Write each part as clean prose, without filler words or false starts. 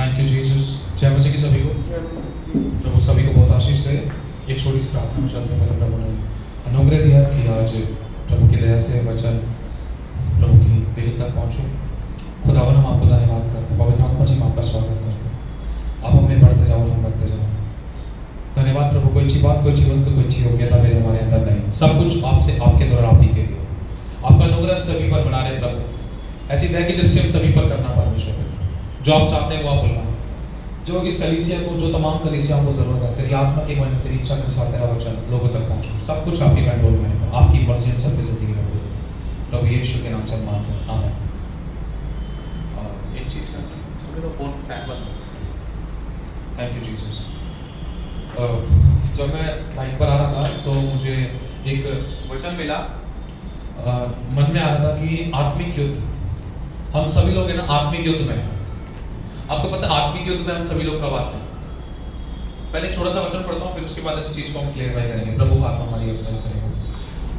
Thank you Jesus. जय मसीह की सभी को। प्रभु सभी को बहुत आशीष दे। एक छोटी सी प्रार्थना में चलते हैं। प्रभु ने अनुग्रह दिया कि आज प्रभु की दया से वचन प्रभु की देह तक पहुँचो। खुदावन हम आपको धन्यवाद करते हैं। पवित्र आत्मा जी हम आपका स्वागत करते हैं। आप हमें बढ़ते जाओ, हम बढ़ते जाओ। धन्यवाद प्रभु। कोई अच्छी बात, कोई अच्छी वस्तु, कोई अच्छी योग्यता मेरे हमारे अंदर नहीं, सब कुछ आपसे, आपके द्वारा, आप ही के लिए। आपका अनुग्रह सभी पर बना रहे प्रभु। ऐसी दया की दृष्टि हम सभी पर करना परमेश्वर। जो आप चाहते हैं वो आप बुलवाएं। जो इस कलीसिया को, जो तमाम कलीसिया को जरूरत है, तेरी आत्मा के मन में, तेरी इच्छा के अनुसार तेरा वचन लोगों तक पहुंचे। सब कुछ आपके कंट्रोल में है। आपकी मर्जी हम सबकी जिंदगी में हो। प्रभु यीशु के नाम से मानते हैं, आमीन। एक चीज का तो फोन फैन बंद। Thank you Jesus. जब मैं लाइन पर आ रहा था तो मुझे एक वचन मिला, मन में आ रहा था कि आत्मिक युद्ध। हम सभी लोग है ना आत्मिक युद्ध में हैं। आपको पता है आत्मिक युद्ध में हम सभी लोग कब आते हैं? पहले छोटा सा वचन पढ़ता हूँ, फिर उसके बाद इस चीज को हम क्लियरफाई करेंगे। प्रभु का आत्मा हमारी अगुवाई करेगा।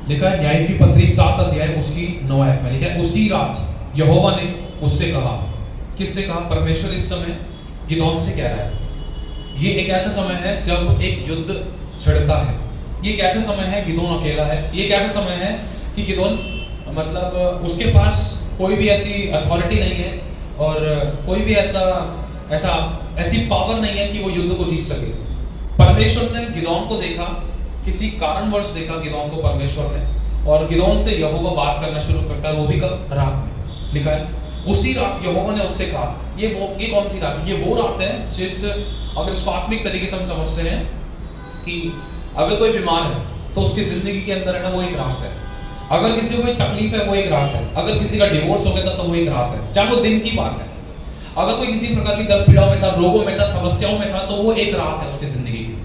लिखा है न्याय की पत्री 7 अध्याय उसकी 9 आयत में लिखा है, उसी रात यहोवा ने उससे कहा। किससे कहा? परमेश्वर इस समय गिदोन से कह रहा है। ये एक ऐसा समय है जब एक युद्ध छिड़ता है। ये एक ऐसा समय है, गिदोन अकेला है। ये एक ऐसा समय है कि गिदोन मतलब उसके पास कोई भी ऐसी अथॉरिटी नहीं है और कोई भी ऐसी पावर नहीं है कि वो युद्ध को जीत सके। परमेश्वर ने गिदोन को देखा, किसी कारणवश देखा गिदोन को परमेश्वर ने, और गिदोन से यहोवा बात करना शुरू करता है। वो भी कब? रात में। लिखा है उसी रात यहोवा ने उससे कहा। ये कौन सी रात? ये वो रात है जिस, अगर इसको आत्मिक तरीके से हम समझते हैं कि अगर कोई बीमार है तो उसकी जिंदगी के अंदर है ना वो एक रात है। अगर किसी को कोई तकलीफ है वो एक रात है। अगर किसी का डिवोर्स हो गया था तो वो एक रात है, चाहे वो दिन की बात है। अगर कोई किसी प्रकार की दर्द पीड़ाओं में था, रोगों में था, समस्याओं में था, तो वो एक रात है उसकी जिंदगी की,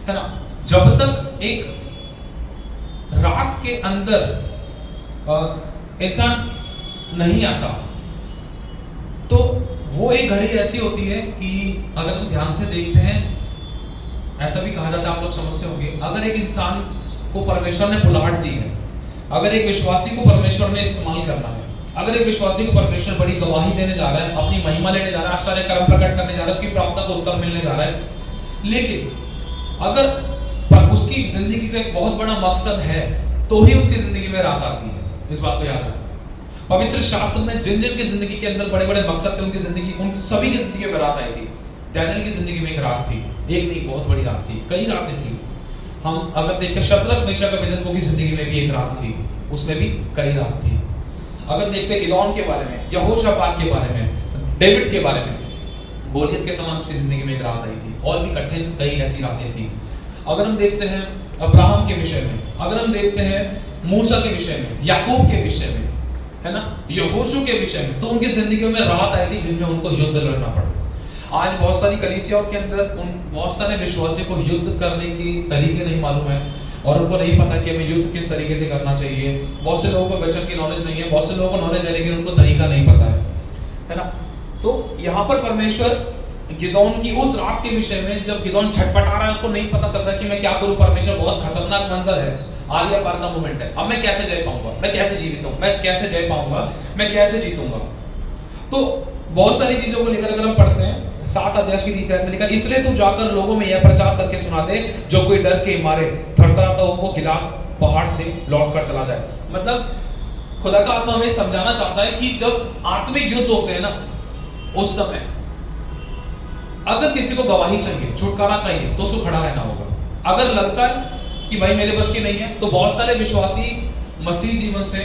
है ना। जब तक एक रात के अंदर इंसान नहीं आता तो वो एक घड़ी ऐसी होती है कि अगर हम ध्यान से देखते हैं, ऐसा भी कहा जाता है, आप लोग समझते होंगे, अगर एक इंसान को परमेश्वर ने बुलाहट दी है, अगर एक विश्वासी को परमेश्वर ने इस्तेमाल करना है, अगर एक विश्वासी को परमेश्वर बड़ी गवाही देने जा रहा है, अपनी महिमा लेने जा रहा है, आश्चर्य कर्म प्रकट करने जा रहा है, उसकी प्रार्थना को उत्तर मिलने जा रहा है, लेकिन अगर उसकी जिंदगी का एक बहुत बड़ा मकसद है तो ही उसकी जिंदगी में रात आती है। इस बात को याद रखना। पवित्र शास्त्र में जिन जिन की जिंदगी के अंदर बड़े बड़े मकसद थे, उनकी जिंदगी, उन सभी की जिंदगी में रात आई थी। डैनियल की जिंदगी में एक रात थी, एक नहीं बहुत बड़ी रात थी, कई रातें थी। हम अगर देखते हैं शद्रक मेशक अबेदनगो की जिंदगी में भी एक रात थी, उसमें भी कई रात थी। अगर देखते हैं गिदोन के बारे में, यहोशापात के बारे में, डेविड के बारे में, गोलियत के समान उसकी जिंदगी में एक रात आई थी, और भी कठिन कई ऐसी रातें थी। अगर हम देखते हैं अब्राहम के विषय में, अगर हम देखते हैं मूसा के विषय में, याकूब के विषय में, है ना, यहोशू के विषय में, तो उनकी जिंदगियों में रात आई थी जिनमें उनको युद्ध लड़ना पड़ा। आज बहुत सारी कलीसियाओं के अंदर उन बहुत सारे विश्वासियों को युद्ध करने की तरीके नहीं मालूम है और उनको नहीं पता कि हमें युद्ध किस तरीके से करना चाहिए। बहुत से लोगों को वचन की नॉलेज नहीं है, बहुत से लोगों को नॉलेज है लेकिन उनको तरीका नहीं पता है ना। तो यहाँ पर परमेश्वर गिदोन की उस रात के विषय में, जब गिदोन छटपटा रहा है, उसको नहीं पता चल रहा कि मैं क्या करूं। परमेश्वर, बहुत खतरनाक मंजर है, आलिया पार का मोमेंट है। अब मैं कैसे जय पाऊंगा, मैं कैसे जीवित हूं, मैं कैसे जय पाऊंगा, मैं कैसे जीतूंगा। तो बहुत सारी चीजों को लेकर अगर हम पढ़ते हैं, 7 अध्याय की 30 आयत में लिखा, इसलिए तू जाकर लोगों में यह प्रचार करके सुना दे, जो कोई डर के मारे थरथराता हो वो गिलाद पहाड़ से लौट कर चला जाए। मतलब खुदा का आत्मा हमें समझाना चाहता है कि जब आत्मिक युद्ध होते हैं ना, उस समय अगर किसी को गवाही चाहिए, छुटकारा चाहिए, तो उसको खड़ा रहना होगा। अगर लगता है कि भाई मेरे बस की नहीं है, तो बहुत सारे विश्वासी मसीह जीवन से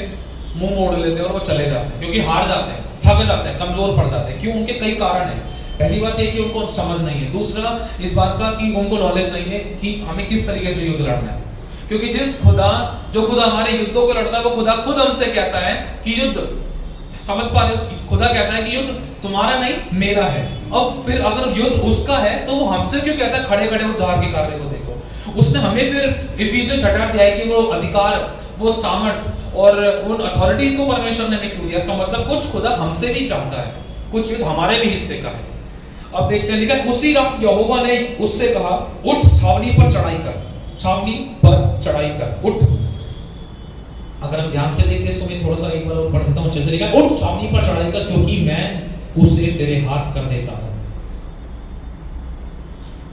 मुंह मोड़ लेते हैं और वो चले जाते हैं, क्योंकि हार जाते हैं, थक जाते हैं, कमजोर पड़ जाते हैं। क्यों? उनके कई कारण हैं। पहली बात है कि उनको समझ नहीं है, दूसरा इस बात का कि उनको नॉलेज नहीं है कि हमें किस तरीके से युद्ध लड़ना है। क्योंकि जो खुदा हमारे युद्धों को लड़ता है, वो खुदा खुद हमसे कहता है कि युद्ध, समझ पा रहे हो, खुदा कहता है कि युद्ध तुम्हारा नहीं मेरा है। अब फिर अगर युद्ध उसका है तो वो हमसे क्यों कहता है खड़े खड़े उद्धार के कार्य को देखो। उसने हमें फिर इफिसियंस 6 अध्याय की वो अधिकार, वो सामर्थ और उन अथॉरिटीज को परमेश्वर ने हमें क्यों दिया। इसका मतलब कुछ खुदा हमसे भी चाहता है, कुछ युद्ध हमारे भी हिस्से का है। अब देखते हैं, लिखा उसी रात यहोवा ने उससे कहा, उठ छावनी पर चढ़ाई कर, छावनी पर चढ़ाई कर, उठ। अगर हम ध्यान से देखते इसको, मैं थोड़ा सा एक बार और पढ़ देता हूं। जैसे लिखा, उठ छावनी पर चढ़ाई कर, क्योंकि मैं उसे तेरे हाथ कर देता हूं।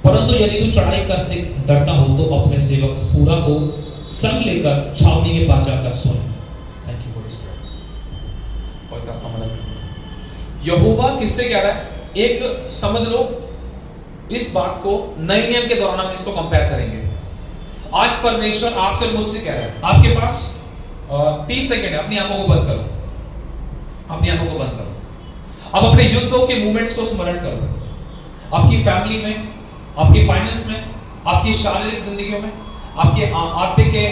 परंतु यदि तू चढ़ाई करते डरता हो तो अपने सेवक फूरा को संग लेकर छावनी के पास जाकर सुन। Thank you Holy Spirit. और आपका मदद करो। यहोवा किससे कह रहा है? एक समझ लो इस बात को नए नियम के दौरान हम इसको कंपेयर करेंगे। आज परमेश्वर आपसे मुझसे कह रहा है, आपके पास 30 सेकंड है, अपनी आंखों को बंद करो, अपनी आंखों को बंद करो। अब अपने युद्धों के मूवमेंट्स को स्मरण करो, आपकी फैमिली में, आपके फाइनेंस में, आपकी शारीरिक जिंदगियों में, आपके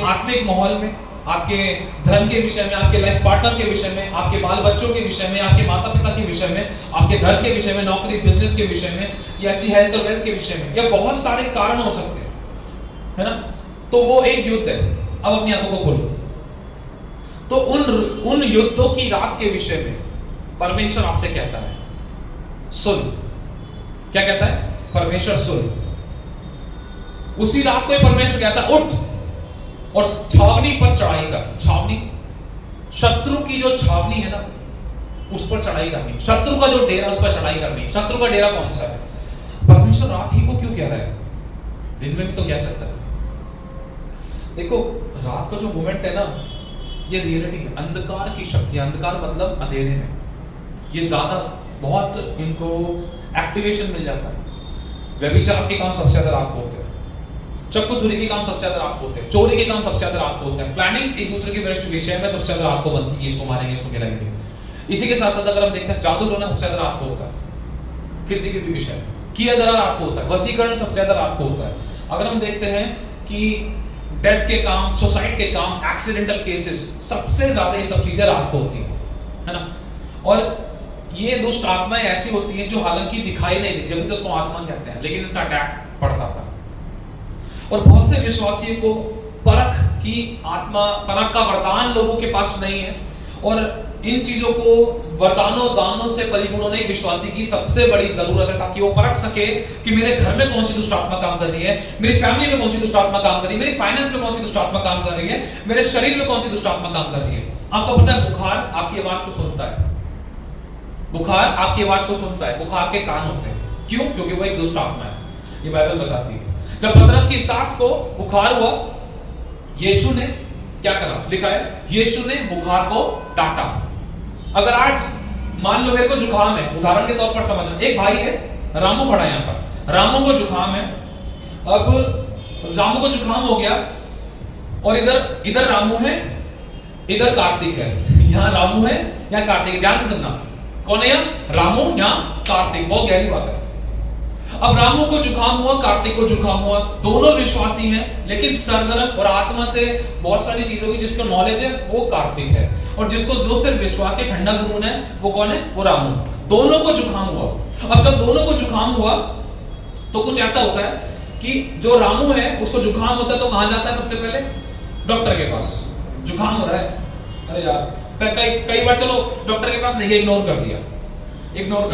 आत्मिक माहौल में, आपके धर्म के विषय में, आपके लाइफ पार्टनर के विषय में, आपके बाल बच्चों के विषय में, आपके माता पिता के विषय में, आपके घर के विषय में, नौकरी बिजनेस के विषय में, या अच्छी हेल्थ और वेल्थ के विषय में, या बहुत सारे कारण हो सकते हैं, है ना? तो वो एक युद्ध है। अब अपनी आंखों को खोलो। तो उन युद्धों की रात के विषय में परमेश्वर आपसे कहता है, सुन। क्या कहता है? परमेश्वर सुन। उसी रात को ही परमेश्वर कहता है, उठ और छावनी पर चढ़ाई कर। छावनी, शत्रु की जो छावनी है ना, उस पर चढ़ाई करनी। शत्रु का जो डेरा, उस पर चढ़ाई करनी। शत्रु का डेरा कौन सा है? परमेश्वर रात ही को क्यों कह रहा है? दिन में भी तो कह सकता है। देखो, रात का जो मोमेंट है ना, ये रियलिटी है। अंधकार की शक्ति, अंधकार मतलब अंधेरे में, ये ज्यादा बहुत इनको एक्टिवेशन मिल जाता है। व्यभिचार के काम सबसे ज्यादा रात को होते हैं, चक्कू चोरी के काम सबसे ज्यादा रात को होते हैं, चोरी के काम सबसे ज्यादा रात को होते हैं, प्लानिंग एक दूसरे के विषय में सबसे ज्यादा रात को बनती है, इसको मारेंगे, इसको गिराएंगे। इसी के साथ साथ अगर हम देखते हैं, जादू टोना सबसे ज्यादा रात को होता है, किसी के भी विषय में किया धरा रात को होता है, वशीकरण सबसे ज्यादा रात को होता है। अगर हम देखते हैं कि डेथ के काम, सुसाइड के काम, एक्सीडेंटल केसेस, सबसे ज्यादा ये सब चीजें रात को होती है ना? और ये दुष्ट आत्माएं ऐसी होती हैं जो हालांकि दिखाई नहीं देती, जब तो उसको आत्मा कहते हैं, लेकिन इसका अटैक पड़ता था। और बहुत से विश्वासियों को परख की आत्मा, परख का वरदान लोगों के पास नहीं है, और इन चीजों को वरदानों दानों से परिपूर्ण होने एक विश्वासी की सबसे बड़ी जरूरत है, ताकि वो परख सके कि मेरे घर में कौन सी दुष्ट आत्मा काम कर रही है, मेरी फैमिली में कौन सी दुष्ट आत्मा काम कर रही है, मेरी फाइनेंस में कौन सी दुष्ट आत्मा काम कर रही है, मेरे शरीर में कौन सी दुष्ट आत्मा काम कर रही है। आपको पता है, बुखार आपकी आवाज को सुनता है, बुखार आपकी आवाज को सुनता है, बुखार के कान होते हैं। क्यों? क्योंकि वो एक दुष्ट आत्मा है, ये बाइबल बताती है। जब पतरस की सास को बुखार हुआ, यीशु ने क्या करा? लिखा है, यीशु ने बुखार को डांटा। अगर आज मान लो मेरे को जुकाम है, उदाहरण के तौर पर समझना, एक भाई है, रामू खड़ा है यहाँ पर, रामू को जुकाम है। अब रामू को जुकाम हो गया, और इधर रामू है, इधर कार्तिक है। यहाँ रामू है, यहाँ कार्तिक है। ध्यान से सुनना, कौन है यहाँ? रामू, यहाँ कार्तिक। बहुत गहरी बात है। अब रामू को जुकाम हुआ, कार्तिक को जुकाम हुआ, दोनों विश्वासी हैं, लेकिन सरगर्म और आत्मा से बहुत सारी चीजों की जिसको नॉलेज है वो कार्तिक है, और जिसको जो सिर्फ विश्वासी ठंडा गुण है वो कौन है? वो रामू। दोनों को जुकाम हुआ। अब जब दोनों को जुकाम हुआ तो कुछ ऐसा होता है कि जो रामू है उसको जुकाम होता है तो कहां जाता है? सबसे पहले डॉक्टर के पास। जुकाम हो रहा है, अरे यार, कई बार चलो डॉक्टर के पास नहीं, इग्नोर कर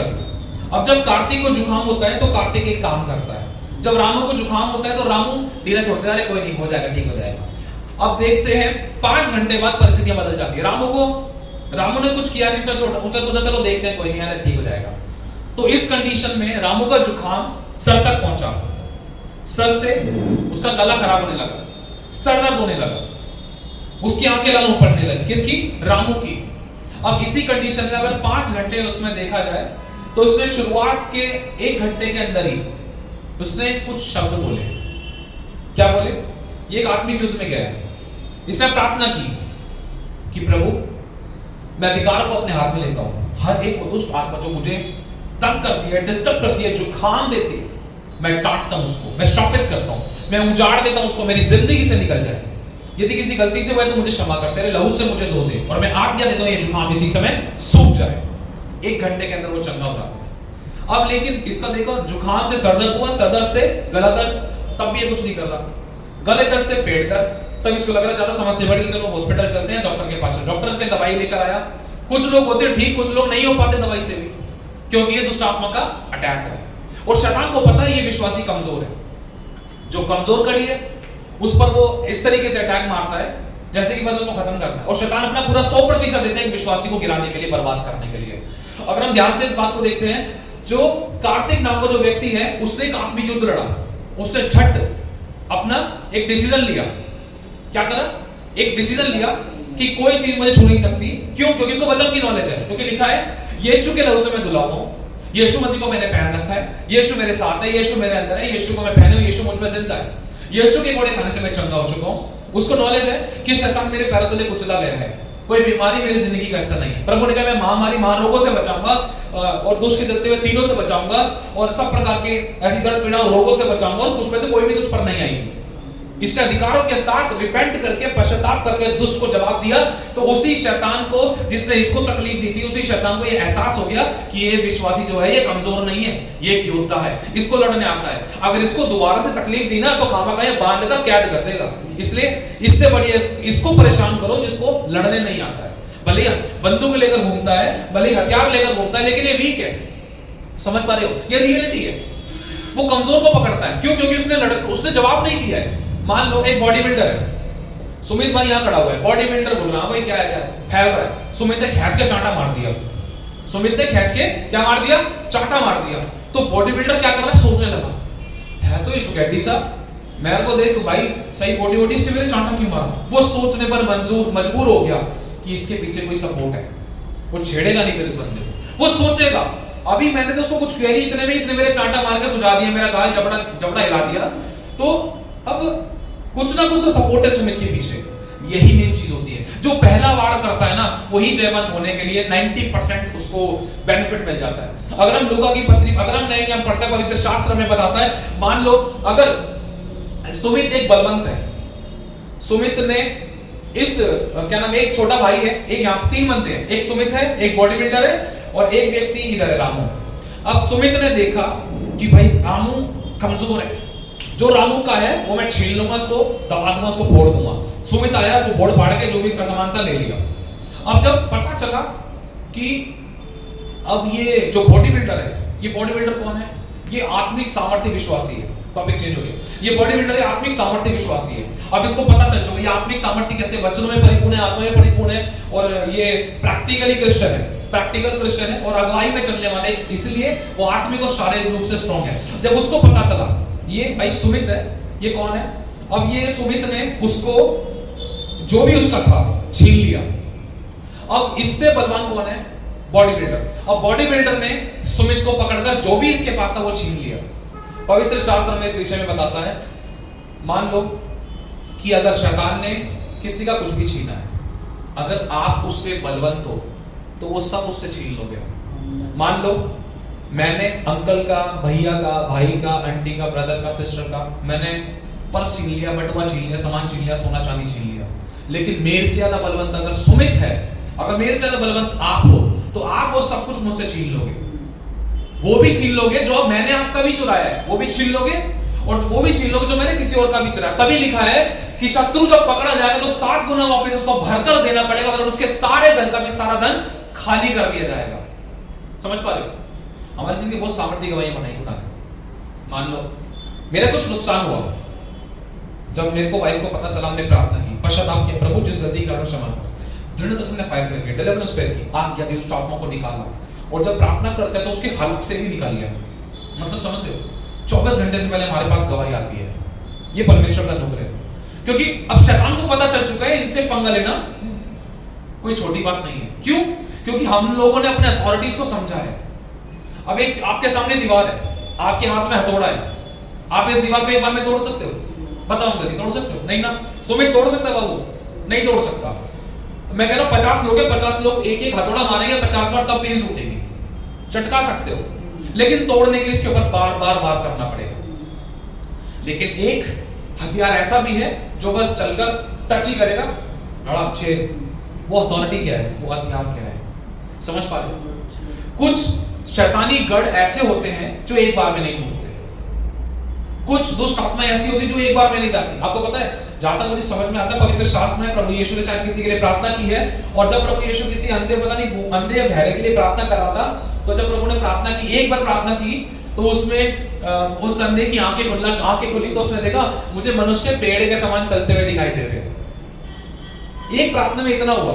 दिया। अब जब कार्तिक को जुकाम होता है तो कार्तिक एक काम करता है, जब रामू को जुकाम होता है तो रामू ढीला छोड़ देता है, कोई नहीं, हो जाएगा, ठीक हो जाएगा। अब देखते हैं 5 घंटे बाद परिस्थितियां बदल जाती है। रामू ने कुछ किया नहीं, उसने सोचा चलो देखते हैं, कोई नहीं है, ठीक हो जाएगा। तो इस कंडीशन में रामू का जुकाम सर तक पहुंचा, सर से उसका गला खराब होने लगा, सर दर्द होने लगा, उसकी आंखें लाल पड़ने लगी। किसकी? रामू की। अब इसी कंडीशन में अगर 5 घंटे उसमें देखा जाए तो उसने शुरुआत के 1 घंटे के अंदर ही उसने कुछ शब्द बोले। क्या बोले? ये एक आत्मिक युद्ध में गया है। इसने प्रार्थना की कि प्रभु, मैं अधिकार को अपने हाथ में लेता हूं, हर एक दुष्ट आत्मा जो मुझे तंग करती है, डिस्टर्ब करती है, जुकाम देती है, मैं डांटता हूं उसको, मैं श्रापित करता हूं, मैं उजाड़ देता हूं उसको, मेरी जिंदगी से निकल जाए। यदि किसी गलती से हुआ तो मुझे क्षमा कर, तेरे लहू से मुझे धो दे, और मैं आज्ञा देता हूं ये जुकाम इसी समय सूख जाए। 1 घंटे के अंदर वो चंगा हो जाता है। अब लेकिन इसका देखो, जुकाम से सरदर्द हुआ, सरदर्द से गला दर्द, तब भी ये कुछ नहीं कर रहा, गले दर्द से पेट दर्द, तब इसको लग रहा ज्यादा समस्या बढ़ गई, चलो हॉस्पिटल चलते हैं, डॉक्टर के पास। डॉक्टर से दवाई लेकर आया। कुछ लोग होते ठीक, कुछ लोग नहीं हो पाते दवाई से भी, क्योंकि ये दुष्ट आत्मा का अटैक है। और शैतान को पता है ये विश्वासी कमजोर है, जो कमजोर कड़ी है उस पर वो इस तरीके से अटैक मारता है जैसे कि बस उसको खत्म करना है। और शैतान अपना पूरा 100% देता है विश्वासी को गिराने के लिए, बर्बाद करने के लिए। अगर हम ध्यान से इस बात को देखते हैं जो कार्तिक नाम का जो व्यक्ति है उसने एक आत्मिक युद्ध लड़ा। उसने झट अपना एक डिसीजन लिया। क्या करा? एक डिसीजन लिया कि कोई चीज मुझे छू नहीं सकती। क्यों? क्योंकि उसको वचन की नॉलेज है। क्योंकि लिखा है यीशु के लहू से मैं धुला हुआ हूं, यीशु मसीह को मैंने पहन रखा है, यीशु मेरे साथ है, यीशु मेरे अंदर है, यीशु को मैं पहने हूं, यीशु मुझ में जिंदा है, यीशु के घोड़े खाने से मैं चंगा हो चुका हूं। उसको नॉलेज है कि शैतान मेरे पैरों तले कुचला गया है, कोई बीमारी मेरी जिंदगी का हिस्सा नहीं है। प्रभु ने कहा मैं महामारी महारोगों से बचाऊंगा और दुष्ट के चलते हुए तीरों से बचाऊंगा और सब प्रकार के ऐसी दर्द पीड़ा और रोगों से बचाऊंगा और कुछ में से कोई भी तुझ पर नहीं आएगी। इसके अधिकारों के साथ रिपेंट करके पश्चाताप करके दुष्ट को जवाब दिया तो उसी शैतान को जिसने इसको तकलीफ दी थी, उसी शैतान को ये एहसास हो गया कि ये विश्वासी जो है ये कमजोर नहीं है, ये एक योद्धा है, इसको लड़ने आता है। अगर इसको दोबारा से तकलीफ दी ना तो खामखा ये बांध कर कैद कर देगा। इसलिए इससे बढ़िया इसको परेशान करो जिसको लड़ने नहीं आता है। भले बंदूक लेकर घूमता है, भले हथियार लेकर घूमता है, लेकिन ये वीक है। समझ पा रहे हो? ये रियलिटी है। वो कमजोर को पकड़ता है। क्यों? क्योंकि उसने जवाब नहीं दिया है। मान लो एक बॉडी बिल्डर है, सुमित भाई यहां खड़ा हुआ है, बॉडी बिल्डर बोल रहा है भाई क्या है, फैल रहा है। सुमित ने खींच के चांटा मार दिया, सुमित ने खींच के क्या मार दिया? चांटा मार दिया। तो बॉडी बिल्डर क्या कर रहा है? सोचने लगा, है तो ये सुगैडी सा, मेरे को देख भाई सही बॉडी वॉडी, इसने मेरे चांटा क्यों मारा? वो सोचने पर मजबूर हो गया कि इसके पीछे कोई सपोर्ट है। वो छेड़ेगा नहीं फिर इस बंदे को, वो सोचेगा अभी मैंने तो उसको कुछ कह नहीं, इतने में इसने मेरे चांटा मार के सुझा दिया, मेरा गाल जबड़ा हिला दिया, तो अब कुछ ना कुछ तो सपोर्ट है सुमित के पीछे। यही मेन चीज होती है। जो पहला वार करता है ना वही जयवंत होने के लिए 90% उसको बेनिफिट मिल जाता है। अगर हम लूका की पत्री अगर हम नहीं हम पढ़ते पवित्र शास्त्र में बताता है, मान लो अगर सुमित एक बलवंत है, सुमित ने इस क्या नाम, एक छोटा भाई है, एक यहाँ 3 बंदे हैं, एक सुमित है, एक बॉडी बिल्डर है और एक व्यक्ति इधर है रामू। अब सुमित ने देखा कि भाई रामू कमजोर है, जो रामू का है वो मैं छीन लूंगा, इसको दबा दूंगा, उसको फोड़ दूंगा। सुमित आया, इसको फोड़ फाड़ के जो भी इसका सामान था ले लिया। अब जब पता चला कि अब ये जो बॉडी बिल्डर है, ये बॉडी बिल्डर कौन है? ये आत्मिक सामर्थ्य विश्वासी है। टॉपिक चेंज हो गया। ये बॉडी बिल्डर है, आत्मिक सामर्थ्य विश्वासी है। अब इसको पता चल चुका ये आत्मिक सामर्थ्य कैसे वचनों में परिपूर्ण है, आत्मा में परिपूर्ण है और ये प्रैक्टिकली क्रिश्चियन है, प्रैक्टिकल क्रिश्चियन है और अगुवाई में चलने वाले, इसलिए वो आत्मिक और शारीरिक रूप से स्ट्रांग है। जब उसको पता चला ये भाई सुमित है, ये कौन है? अब ये सुमित ने उसको जो भी उसका था छीन लिया। अब इससे बलवान कौन है? Body builder. अब बॉडी बिल्डर ने सुमित को पकड़कर जो भी इसके पास था वो छीन लिया। पवित्र शास्त्र में इस विषय में बताता है, मान लो कि अगर शैतान ने किसी का कुछ भी छीना है, अगर आप उससे बलवंत हो तो वो सब उससे छीन लोगे। मान लो मैंने अंकल का, भैया का, भाई का, आंटी का, ब्रदर का, सिस्टर का, मैंने पर्स छीन लिया, बटुआ छीन लिया, सामान छीन लिया, सोना चांदी छीन लिया, लेकिन मेरे से ज्यादा बलवंत अगर सुमित है, अगर मेरे से ज्यादा बलवंत आप हो तो आप वो सब कुछ मुझसे छीन लोगे। वो भी छीन लोगे जो मैंने आपका भी चुराया है, वो भी छीन लोगे और वो भी छीन लोगे जो मैंने किसी और का भी चुराया। तभी लिखा है कि शत्रु जब पकड़ा जाएगा तो 7 गुना वापस उसको भरकर देना पड़ेगा और उसके सारे घर का भी सारा धन खाली कर लिया जाएगा। समझ पा रहे हो? हमारी जिंदगी बहुत सामर्थ्य गवाहियां बनाई खुदा ने। मान लो मेरा कुछ नुकसान हुआ, जब मेरे को वाइफ को पता चला, हमने प्रार्थना की, पश्चाताप किया, प्रभु जिस गलती का क्षमा कर, दृढ़ता से फायर करके डिलीवरेंस पेयर की, आज्ञा दी, उस आत्मा को निकाला और जब प्रार्थना करते हैं तो उसके हलक से भी निकाल लिया। मतलब समझ रहे हो? 24 घंटे से पहले हमारे पास गवाही आती है। ये परमेश्वर का अनुग्रह है, क्योंकि अब शैतान को पता चल चुका है इनसे पंगा लेना कोई छोटी बात नहीं है। क्यों? क्योंकि हम लोगों ने अपने अथॉरिटीज को समझा है। अब एक आपके सामने दीवार है, आपके हाथ में हथौड़ा है, आप इस दीवार को एक बार में तोड़ सकते हो? बताओ अंकल जी, तोड़ सकते हो? नहीं ना। सुमित तोड़ सकता है बाबू? नहीं तोड़ सकता। मैं कह रहा हूं 50 लोग हैं, 50 लोग एक एक हथौड़ा मारेंगे 50 बार, तब भी नहीं टूटेगी। चटका सकते हो, लेकिन तोड़ने के लिए इसके ऊपर बार बार वार करना पड़ेगा। लेकिन एक हथियार ऐसा भी है जो बस चलकर टच ही करेगा, लड़ा छेद। वो अथॉरिटी क्या है? वो हथियार क्या है? समझ पा रहे हो? कुछ शैतानी गढ़ ऐसे होते हैं जो एक बार में नहीं टूटते, कुछ दुष्ट आत्माएं ऐसी होती जो एक बार में नहीं जाती। आपको पता है, जहां तक मुझे समझ में आता है, पवित्र शास्त्र में प्रभु यीशु ने शायद किसी के लिए प्रार्थना की है, और जब प्रभु यीशु किसी अंधे, पता नहीं अंधे या बहरे के लिए प्रार्थना कर रहा था, तो जब प्रभु ने प्रार्थना की, एक बार प्रार्थना की, तो उसमें उस अंधे की आंखें खुली तो उसने देखा मुझे मनुष्य पेड़ के समान चलते हुए दिखाई दे रहे। एक प्रार्थना में इतना हुआ।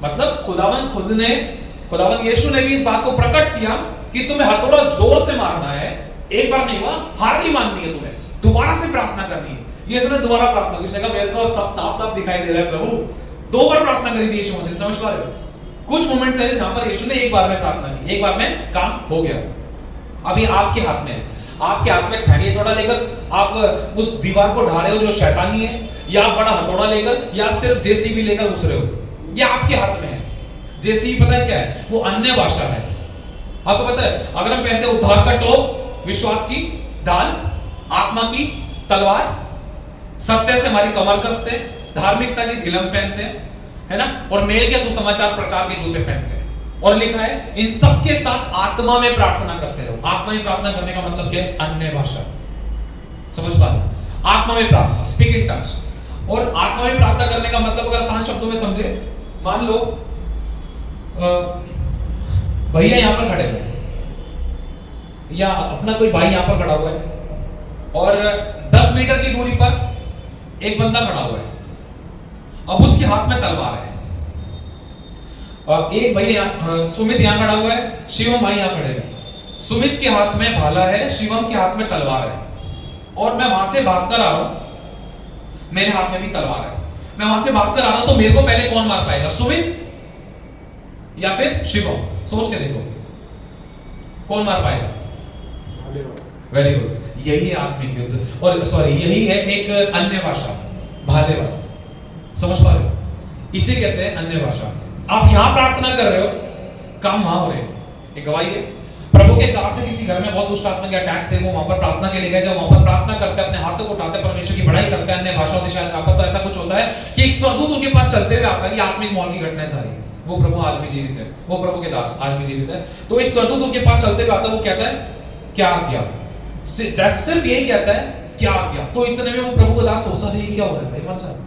मतलब खुदावन यीशु ने भी इस बात को प्रकट किया कि तुम्हें हथौड़ा जोर से मारना है, एक बार नहीं हुआ, हार नहीं माननी है, तुम्हें दोबारा से प्रार्थना करनी है। ये सुने दोबारा प्रार्थना की, उसने कहा मेरे को सब साफ साफ दिखाई दे रहा है प्रभु, 2 बार प्रार्थना करी थी यीशु मसीह ने, समझ पा रहे हो? कुछ मोमेंट्स है जहां पर यीशु ने एक बार में प्रार्थना की, एक बार में काम हो गया। अभी आपके हाथ में है, आपके हाथ में छानी हथौड़ा लेकर आप उस दीवार को ढा रहे हो जो शैतानी है, या आप बड़ा हथौड़ा लेकर, या सिर्फ जेसीबी लेकर घुस रहे हो, ये आपके हाथ में है। जेसीबी पता है क्या है? वो अन्य भाषा है। आपको पता है अगर हम पहनते हैं उद्धार का टोप, विश्वास की ढाल, आत्मा की तलवार, सत्य से हमारी कमर कसते हैं, धार्मिकता की झिलम पहनते हैं, है ना, और मेल के सुसमाचार प्रचार के जूते पहनते हैं, और लिखा है इन सब के साथ आत्मा में प्रार्थना करते रहो। आत्मा में प्रार्थना करने का मतलब क्या है? अन्य भाषा। समझ पा रहे? आत्मा में प्रार्थना, स्पीक इन टंग्स। और आत्मा में प्रार्थना करने का मतलब अगर आसान शब्दों में समझे, मान लो भैया यहां पर खड़े हुए, या अपना कोई भाई यहां पर खड़ा हुआ है, और 10 मीटर की दूरी पर एक बंदा खड़ा हुआ है, अब उसके हाथ में तलवार है, और एक भैया सुमित यहां खड़ा हुआ है, शिवम भाई यहां खड़े हैं, सुमित के हाथ में भाला है, शिवम के हाथ में तलवार है, और मैं वहां से भागकर आ रहा हूं, मेरे हाथ में भी तलवार है, मैं वहां से भागकर आ रहा हूं, तो मेरे को पहले कौन मार पाएगा? सुमित या फिर शिवम? सोच के देखो, कौन मार पाएगा? वेरी गुड, यही है आत्मिक युद्ध, और सॉरी यही है एक अन्य भाषा, भाले वाला। समझ पा रहे हो? इसे कहते हैं अन्य भाषा। आप यहां प्रार्थना कर रहे हो, काम वहां हो रहे हैं। एक गवाही है, प्रभु के दास से किसी घर में बहुत दुष्ट आत्मा के अटैक्स थे, वो वहां पर प्रार्थना के लिए गए, जब वहां पर प्रार्थना करते अपने हाथों को उठाते परमेश्वर की बड़ाई करते हैं, अन्य भाषा होती शायद वहां पर, तो ऐसा कुछ होता है कि एक स्वर्गदूत उनके पास चलते हुए आता है। ये आत्मिक मौल की घटना है सारी, वो प्रभु आज भी जीवित है, वो प्रभु के दास आज भी जीवित है। तो एक स्वर्गदूत उनके पास चलते हुए आता है, वो कहता है क्या आज्ञा, सिर्फ यही कहता है क्या आज्ञा। तो इतने में वो प्रभु का दास सोचता है ये क्या हो रहा है भाई हमारे साथ,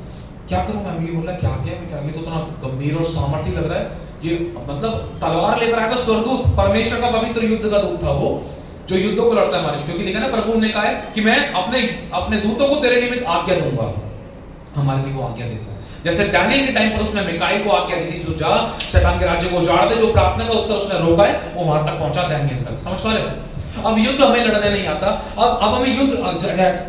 क्या करूं मैं? ये बोल रहा क्या आज्ञा में, क्या ये तो इतना गंभीर और सामर्थ्य लग रहा है, ये मतलब तलवार लेकर आया था स्वर्गदूत, परमेश्वर का पवित्र युद्ध का दूत था वो, जो युद्धों को लड़ता है हमारे लिए, क्योंकि लिखा ना प्रभु ने कहा है कि मैं अपने दूतों को तेरे निमित्त आज्ञा दूंगा। हमारे लिए वो आज्ञा देता है। जैसे दानियल के टाइम पर उसने मिकाईल को आज्ञा दी थी, जो जा शैतान के राज्य को उजाड़ दे, जो प्रार्थना का उत्तर उसने रोका है, वो वहां तक पहुंचा, दानियल तक। समझ पा रहे हो? अब युद्ध हमें लड़ने नहीं आता, अब हमें युद्ध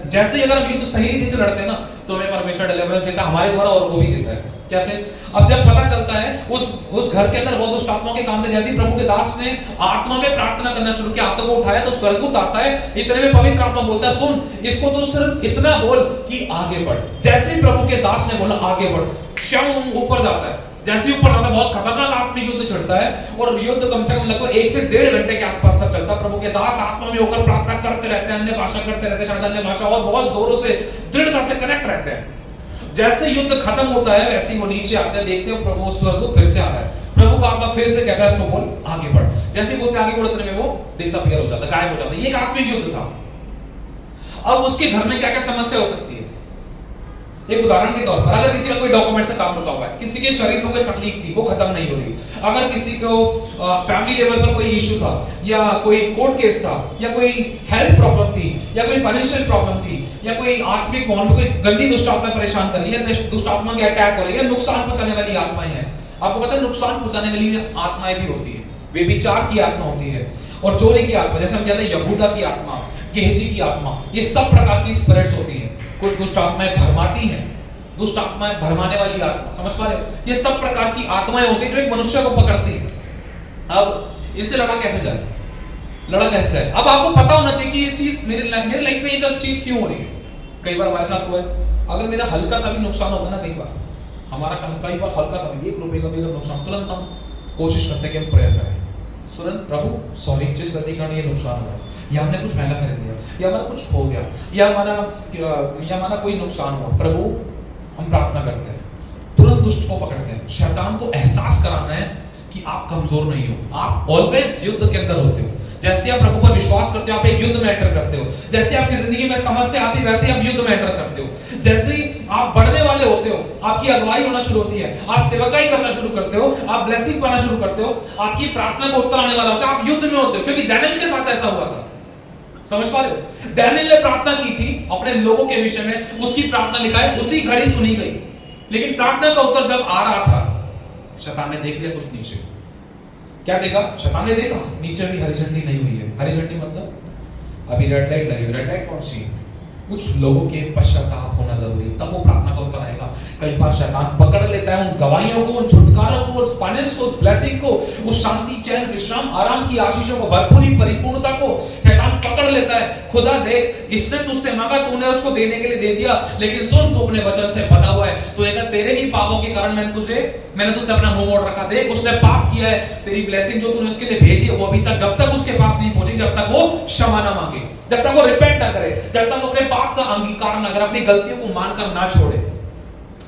जैसे ही अगर हम युद्ध सही रीति से लड़ते हैं ना, तो हमें परमेश्वर डिलीवरेंस देता है, हमारे द्वारा और को भी देता है। कैसे? अब जब पता चलता है उस घर के अंदर बहुत दुष्ट आत्माओं के काम थे, जैसे ही प्रभु के दास ने आत्मा में प्रार्थना करना शुरू किया, हाथों को उठाया, तो स्वर्गदूत आता है, इतने में पवित्र आत्मा बोलता है सुन, इसको तो सिर्फ इतना बोल कि आगे बढ़। जैसे ही प्रभु के दास ने बोला आगे बढ़, स्वयं ऊपर जाता है। जैसे ही ऊपर जाता है, बहुत खतरनाक आत्मिक युद्ध छिड़ता है, और युद्ध कम से कम लगभग 1 से 1.5 घंटे के आसपास तक चलता है। प्रभु के दास आत्मा में होकर प्रार्थना करते रहते हैं, अन्य भाषा करते रहते हैं, शायद अन्य भाषा, और बहुत जोरों से दृढ़ता से कनेक्ट रहते हैं। जैसे युद्ध खत्म होता है, वैसे ही वो नीचे आते हैं, देखते हो प्रभु स्वर्गदूत फिर से आ रहा है, प्रभु का आत्मा फिर से कहता है इसको बोल आगे बढ़। जैसे ही बोलते आगे बढ़ने में वो डिसअपीयर हो जाता है, गायब हो जाता है। ये एक आत्मिक युद्ध था। अब उसके घर में क्या क्या समस्या हो सकती है? एक उदाहरण के तौर पर, अगर किसी का कोई डॉक्यूमेंट से काम रुका हुआ है, किसी के शरीर में कोई तकलीफ थी वो खत्म नहीं हो रही, अगर किसी को फैमिली लेवल पर कोई इशू था, या कोई कोर्ट केस था, या कोई हेल्थ प्रॉब्लम थी, या कोई फाइनेंशियल प्रॉब्लम थी, या कोई आत्मिक माहौल में कोई गंदी दुष्ट आत्मा परेशान कर रही है, दुष्ट आत्मा के अटैक हो रही है, नुकसान पहुंचाने वाली आत्माएं हैं। आपको पता है नुकसान पहुंचाने वाली आत्माएं भी होती है, व्यभिचार की आत्मा होती है, और चोरी की आत्मा, जैसे हम कहते हैं यहूदा की आत्मा, गेहजी की आत्मा, ये सब प्रकार की स्पिरिट्स होती है। कुछ दुष्ट आत्माएं भरमाती हैं, दुष्ट आत्माएं भरमाने वाली आत्मा, समझ पा रहे हो? ये सब प्रकार की आत्माएं होती है जो एक मनुष्य को पकड़ती है। अब इससे लड़ा कैसे जाए? लड़ा कैसे जाए? अब आपको पता होना चाहिए कि ये चीज मेरे लाइफ में ये सब चीज क्यों हो रही है। कई बार हमारे साथ हुआ है, अगर मेरा हल्का सा भी नुकसान होता है ना, कई बार हल्का सा भी ₹1 का भी अगर नुकसान, तुरंत हम कोशिश करते हैं कि हम प्रेयर करें, तुरंत प्रभु सॉरी, जिस गलती का ये नुकसान हुआ, या हमने कुछ महंगा खरीद लिया, या हमारा कुछ हो गया, या हमारा कोई नुकसान हुआ, प्रभु हम प्रार्थना करते हैं, तुरंत दुष्ट को पकड़ते हैं। शैतान को एहसास कराना है कि आप कमजोर नहीं हो, आप ऑलवेज युद्ध के अंदर होते हो। जैसे आप प्रभु पर विश्वास करते हो, आप एक युद्ध में एंटर करते हो। जैसे आपकी जिंदगी में समस्या आती है, वैसे आप युद्ध में एंटर करते हो। जैसे ही आप बढ़ने वाले होते हो, आपकी अगुवाई होना शुरू होती है, आप सेवकाई करना शुरू करते हो, आप ब्लेसिंग पाना शुरू करते हो, आपकी प्रार्थना को उत्तर आने वाला होता है, आप युद्ध में होते हो। क्योंकि दानियल के साथ ऐसा हुआ था, समझ पा रहे हो? दानियल ने प्रार्थना की थी अपने लोगों के विषय में, उसकी प्रार्थना लिखा है, उसी घड़ी सुनी गई, लेकिन प्रार्थना का उत्तर जब आ रहा था, शैतान ने देख लिया कुछ नीचे, क्या देखा? शैतान ने देखा नीचे अभी हरी झंडी नहीं हुई है। हरी झंडी मतलब अभी रेड लाइट लगी। रेड लाइट कौन सी? कुछ लोगों के पश्चाताप होना जरूरी, तब वो प्रार्थना का उत्तर आएगा। कई बार शैतान पकड़ लेता है उन गवाहियों को, उन छुटकारों को, उस फाइनेंस को, उस ब्लेसिंग को, उस शांति, चैन, विश्राम, आराम की आशीषों को, भरपूरी, परिपूर्णता को शैतान पकड़ लेता है। खुदा देख, इसने तुझसे मांगा, तूने उसको देने के लिए दे दिया, लेकिन सुन, तू अपने वचन से बना हुआ है। तूने कहा तेरे ही पापों के कारण मैंने तुझसे अपना मुंह मोड़ रखा। देख, उसने पाप किया है, तेरी ब्लेसिंग जो तूने उसके लिए भेजी है वो अभी तक जब तक उसके पास नहीं पहुंची, जब तक वो क्षमा ना मांगे, जब तक वो रिपेंट ना करे, जब तक अपने पाप का अंगीकार ना करे, अपनी गलतियों को मानकर ना छोड़े।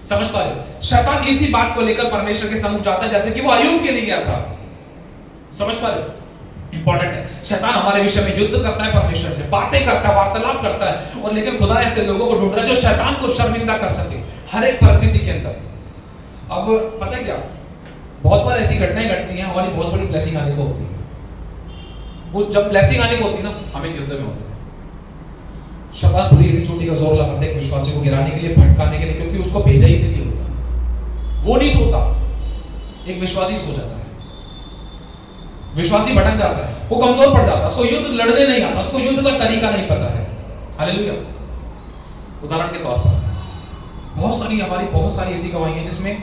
समझ पा रहे हो? शैतान इसी बात को लेकर परमेश्वर के सम्मुख जाता है, जैसे कि वो अय्यूब के लिए गया था। समझ पा रहे हो? इंपॉर्टेंट है। शैतान हमारे विषय में युद्ध करता है, परमेश्वर से बातें करता है, वार्तालाप करता है, और लेकिन खुदा ऐसे लोगों को ढूंढ रहा है जो शैतान को शर्मिंदा कर सके हर एक परिस्थिति के अंदर। अब पता है क्या, बहुत बार ऐसी घटनाएं घटती हैं, हमारी बहुत बड़ी ब्लेसिंग आने को होती है। वो जब ब्लेसिंग आने को होती है ना, हमें युद्ध में होता है। शैतान पूरी एड़ी चोटी का जोर लगाता है एक विश्वासी को गिराने के लिए, भटकाने के लिए, क्योंकि उसको भेजा ही इसलिए होता। वो नहीं सोता, एक विश्वासी सो जाता है, विश्वासी भटक जाता है, वो कमजोर पड़ जाता है, उसको युद्ध लड़ने नहीं आता, उसको युद्ध का तरीका नहीं पता है। हालेलुया। उदाहरण के तौर पर बहुत सारी ऐसी गवाहियां हैं जिसमें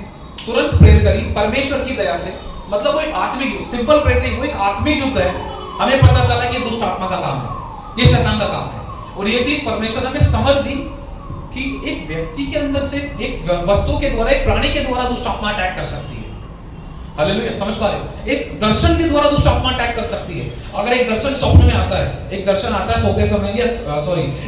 तुरंत प्रेयर करी परमेश्वर की दया से, मतलब वो एक आत्मिक युद्ध, सिंपल प्रेयर नहीं, वो एक आत्मिक युद्ध है। हमें पता चला कि दुष्ट आत्मा का काम है, ये शैतान का काम है, और ये चीज परमेश्वर ने हमें समझ दी कि एक व्यक्ति के अंदर से, एक वस्तु के द्वारा, एक प्राणी के द्वारा दुष्ट आत्मा अटैक कर सकती है। हालेलुया। समझ पा रहे हो? एक दर्शन के द्वारा दुष्ट आत्मा अटैक कर सकती है। अगर एक दर्शन स्वप्न में आता है, एक दर्शन आता है सोते समय, या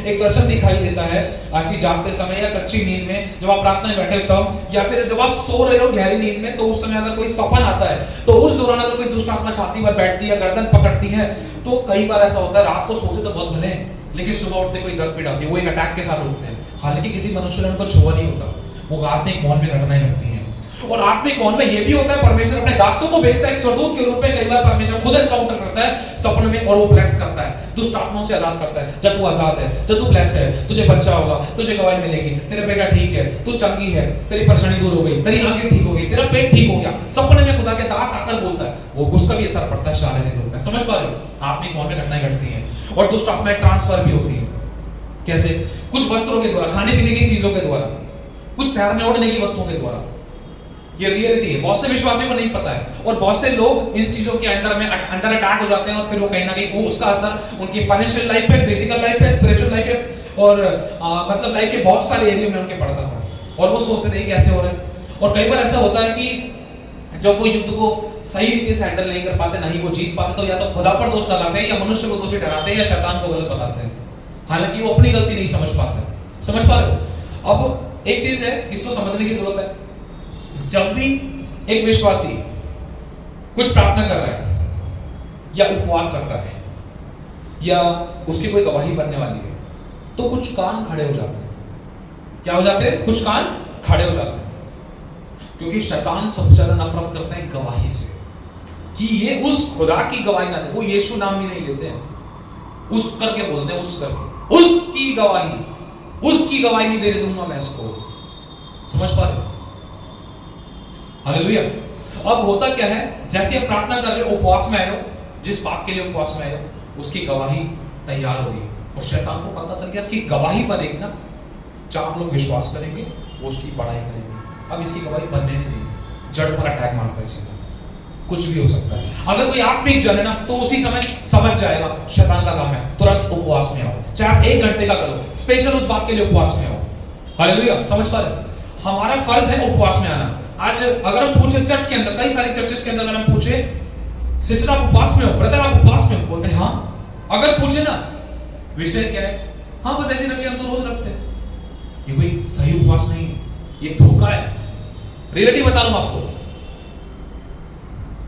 एक दर्शन दिखाई देता है ऐसी जागते समय या कच्ची नींद में, जब आप प्रार्थना में बैठे हो तब, या फिर जब आप सो रहे हो गहरी नींद में, तो उस समय अगर कोई स्वप्न आता है, तो उस दौरान अगर कोई दुष्ट आत्मा छाती पर बैठती है, गर्दन पकड़ती है, तो कई बार ऐसा होता है रात को सोते तो बहुत भले हैं, लेकिन सुबह उठते कोई दर्द पीड़ आती है, वो एक अटैक के साथ उठते हैं। हालांकि किसी मनुष्य ने उनको छुआ नहीं होता, वो आत्मिक मौन में घटनाएं घटती हैं। और आत्मिक मौन में ये भी होता है, परमेश्वर अपने दासों को भेजता है एक स्वर्गदूत के रूप में। कई बार परमेश्वर खुद एनकाउंटर करता है सपने में, और वो ब्लेस करता है, दुष्ट आत्माओं से आजाद करता है। जब तू आजाद है, जब तू ब्लेस है, तुझे बच्चा होगा, तुझे गवाही मिलेगी, तेरा बेटा ठीक है, तू चंगी है, तेरी परेशानी दूर हो गई, तेरी आंखें ठीक हो गई, तेरा पेट ठीक हो गया। सपने में खुदा के दास आकर बोलता है, वो उसका भी असर पड़ता है शारीरिक रूप में। समझ पा रहे हो? आत्मिक मौन में घटनाएं घटती हैं, और दुष्ट आत्मा ट्रांसफर भी होती है। कैसे? कुछ वस्त्रों के द्वारा, खाने पीने की चीजों के द्वारा, कुछ पहनने ओढ़ने की वस्तुओं के द्वारा। ये रियलिटी है, बहुत से विश्वासियों को नहीं पता है, और बहुत से लोग इन चीजों के अंडर अटैक हो जाते हैं, और फिर वो कहीं ना कहीं वो उसका असर उनकी फाइनेंशियल लाइफ पे, फिजिकल लाइफ पे, स्पिरिचुअल लाइफ पे, और मतलब लाइफ के बहुत सारे एरिया में उनके पड़ता था, और वो सोचते थे कैसे हो रहा है। और कई बार ऐसा होता है कि जब वो युद्ध को सही रीति से हैंडल नहीं कर पाते, नहीं वो जीत पाते, तो या तो खुदा पर दोष लगाते हैं, या मनुष्य को दोषी ठहराते हैं, या शैतान को गलत बताते हैं, हालांकि वो अपनी गलती नहीं समझ पाते। समझ पा रहे हो? अब एक चीज है, इसको समझने की जरूरत है। जब भी एक विश्वासी कुछ प्रार्थना कर रहा है, या उपवास रख रहा है, या उसकी कोई गवाही बनने वाली है, तो कुछ कान खड़े हो जाते हैं। क्या हो जाते हैं? कुछ कान खड़े हो जाते हैं, क्योंकि शैतान सबसे ज्यादा नफरत करता है गवाही से, कि ये उस खुदा की गवाही ना दे। वो यीशु नाम भी नहीं लेते हैं, उस करके बोलते हैं, उस करके, उसकी गवाही नहीं देने दूंगा मैं इसको। समझ पा रहे? हालेलुया। अब होता क्या है, जैसे आप प्रार्थना कर रहे हो, उपवास में आए हो, जिस बात के लिए उपवास में आए हो, उसकी गवाही तैयार होगी, और शैतान को पता चल गया इसकी गवाही बनेगी ना, 4 लोग विश्वास करेंगे, वो उसकी बड़ाई करेंगे। अब इसकी गवाही बनने नहीं देंगे, जड़ पर अटैक मारता है सीधा। कुछ भी हो सकता है। अगर कोई आत्मिक जन है ना, तो उसी समय समझ जाएगा शैतान का काम है, तुरंत उपवास में आओ, चाहे आप 1 घंटे का करो, स्पेशल उस बात के लिए उपवास में आओ। हालेलुया। समझ पा रहे? हमारा फर्ज है उपवास में आना। आज अगर हम पूछे चर्च के अंदर, कई सारी चर्चेस के अंदर अगर हम पूछे, सिस्टर आप उपवास में हो, ब्रदर आप उपवास में हो, बोलते हैं हाँ। अगर पूछे ना विषय क्या है, हाँ बस ऐसे रख लिया, हम तो रोज रखते हैं। ये कोई सही उपवास नहीं है, ये धोखा है। रियलिटी बता रहा हूं आपको,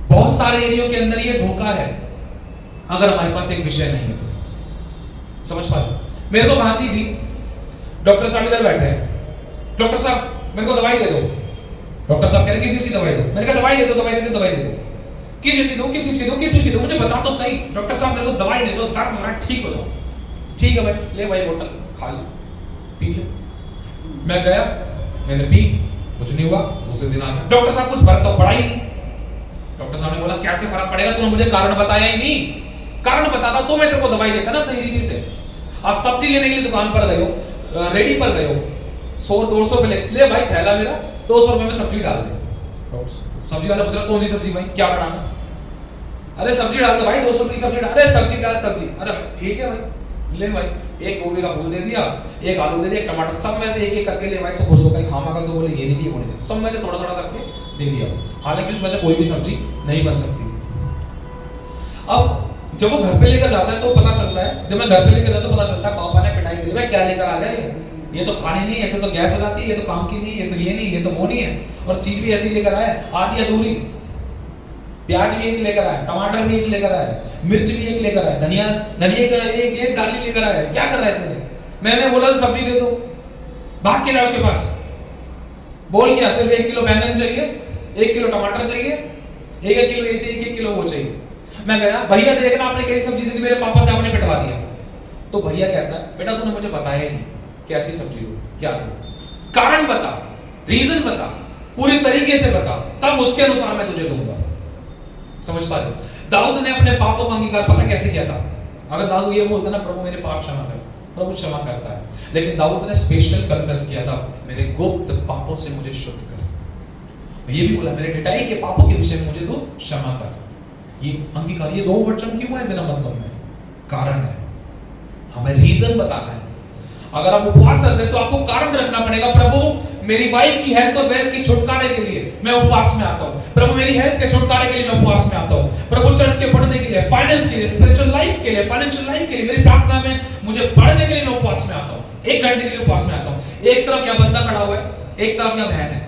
बहुत सारे एरियो के अंदर ये धोखा है, अगर हमारे पास एक विषय नहीं है तो। समझ पा रहे? मेरे को खांसी थी, डॉक्टर साहब इधर बैठे हैं, डॉक्टर साहब मेरे को दवाई दे दो। डॉक्टर साहब कह रहे किस चीज की दवाई दो? मैंने कहा दवाई दे दो, दवाई दे दो, दवाई दे दो। किस चीज की दो? किस चीज की दो? किस चीज की दो? मुझे बता तो सही। डॉक्टर साहब मेरे को दवाई दे दो, दर्द हो रहा है, ठीक हो जाओ। ठीक है भाई, ले भाई बोतल, खा ले, पी ले। मैं गया, मैंने पी, कुछ नहीं हुआ। दूसरे दिन आ गया, डॉक्टर साहब कुछ फर्क तो पड़ा ही नहीं। डॉक्टर साहब ने बोला कैसे फर्क पड़ेगा, तूने मुझे कारण बताया ही नहीं। कारण बताता तो मैं तेरे को दवाई देता ना सही रीति से। आप सब्जी लेने के लिए दुकान पर गए हो, रेडी पर गए हो, 100-200 रुपए ले भाई थैला मेरा, 200 रुपए में सब्जी डाल दे। सब्जी वाला पूछ रहा कौन सी सब्जी भाई, क्या बनाना? अरे सब्जी डाल दे भाई, 200 रुपए की सब्जी डाल, अरे सब्जी डाल सब्जी, अरे ठीक है भाई ले भाई, एक गोभी का फूल दे दिया, एक आलू दे दिया, एक टमाटर, सब में से एक एक करके ले भाई। तो खुश होकर खामा का तो बोले ये नहीं दिया, वो नहीं दिया, सब में से थोड़ा थोड़ा करके दे दिया। हालांकि उसमें से कोई भी सब्जी नहीं बन सकती थी। अब जब वो घर पे लेकर जाता है तो पता चलता है, जब मैं घर पे लेकर जाता तो पता चलता है पापा ने पिटाई करी, भाई क्या लेकर आ गए, ये तो खाने नहीं, ऐसे तो गैस लगाती है, ये तो काम की नहीं, ये तो ये नहीं, ये तो वो नहीं है, और चीज भी ऐसी लेकर आए आधी अधूरी। प्याज भी एक लेकर आए, टमाटर भी एक लेकर आए, मिर्च भी एक लेकर आए, धनिया का एक डाली लेकर आए। क्या कर रहे थे? मैंने बोला सब्जी दे दो, भाग के जाओ उसके पास, बोल क्या सिर्फ 1 किलो बैंगन चाहिए, 1 किलो टमाटर चाहिए, 1 किलो ये चाहिए, 1 किलो वो चाहिए। मैं गया, भैया देखना आपने कैसी सब्जी दी थी, मेरे पापा से आपने पिटवा दिया। तो भैया कहता है बेटा तूने मुझे बताया ही नहीं कैसी सब्जी हो, क्या दो, कारण बता, रीजन बता, पूरी तरीके से बता, तब उसके अनुसार मैं तुझे दूंगा। समझ पा रहे? दाऊद ने अपने पापों का अंगीकार पता कैसे किया था? अगर दाऊद ये बोलता ना प्रभु मेरे पाप क्षमा कर, प्रभु क्षमा करता है, लेकिन दाऊद ने स्पेशल कन्फेस किया था मेरे गुप्त पापों से मुझे शुद्ध कर। ये भी बोला मेरे ढिठाई के पापों के विषय में मुझे तू क्षमा कर। ये अंगीकार, ये 2 वचन क्यों है बिना मतलब में? कारण है, हमें रीजन बताना है। अगर आप उपवास कर रहे हैं तो आपको कारण रखना पड़ेगा, प्रभु मेरी वाइफ की हेल्थ और वेल्थ की छुटकारे के लिए मैं उपवास में आता हूं, प्रभु मेरी हेल्थ के छुटकारे के लिए मैं उपवास में आता हूं, प्रभु चर्च के पढ़ने के लिए, फाइनेंस के लिए, स्पिरिचुअल लाइफ के लिए, फाइनेंशियल लाइफ के लिए, मेरी प्रार्थना में मुझे पढ़ने के लिए मैं उपवास में आता हूं, 1 घंटे के लिए उपवास में आता हूं। एक तरफ यह बंदा खड़ा हुआ है, एक तरफ यह बहन है,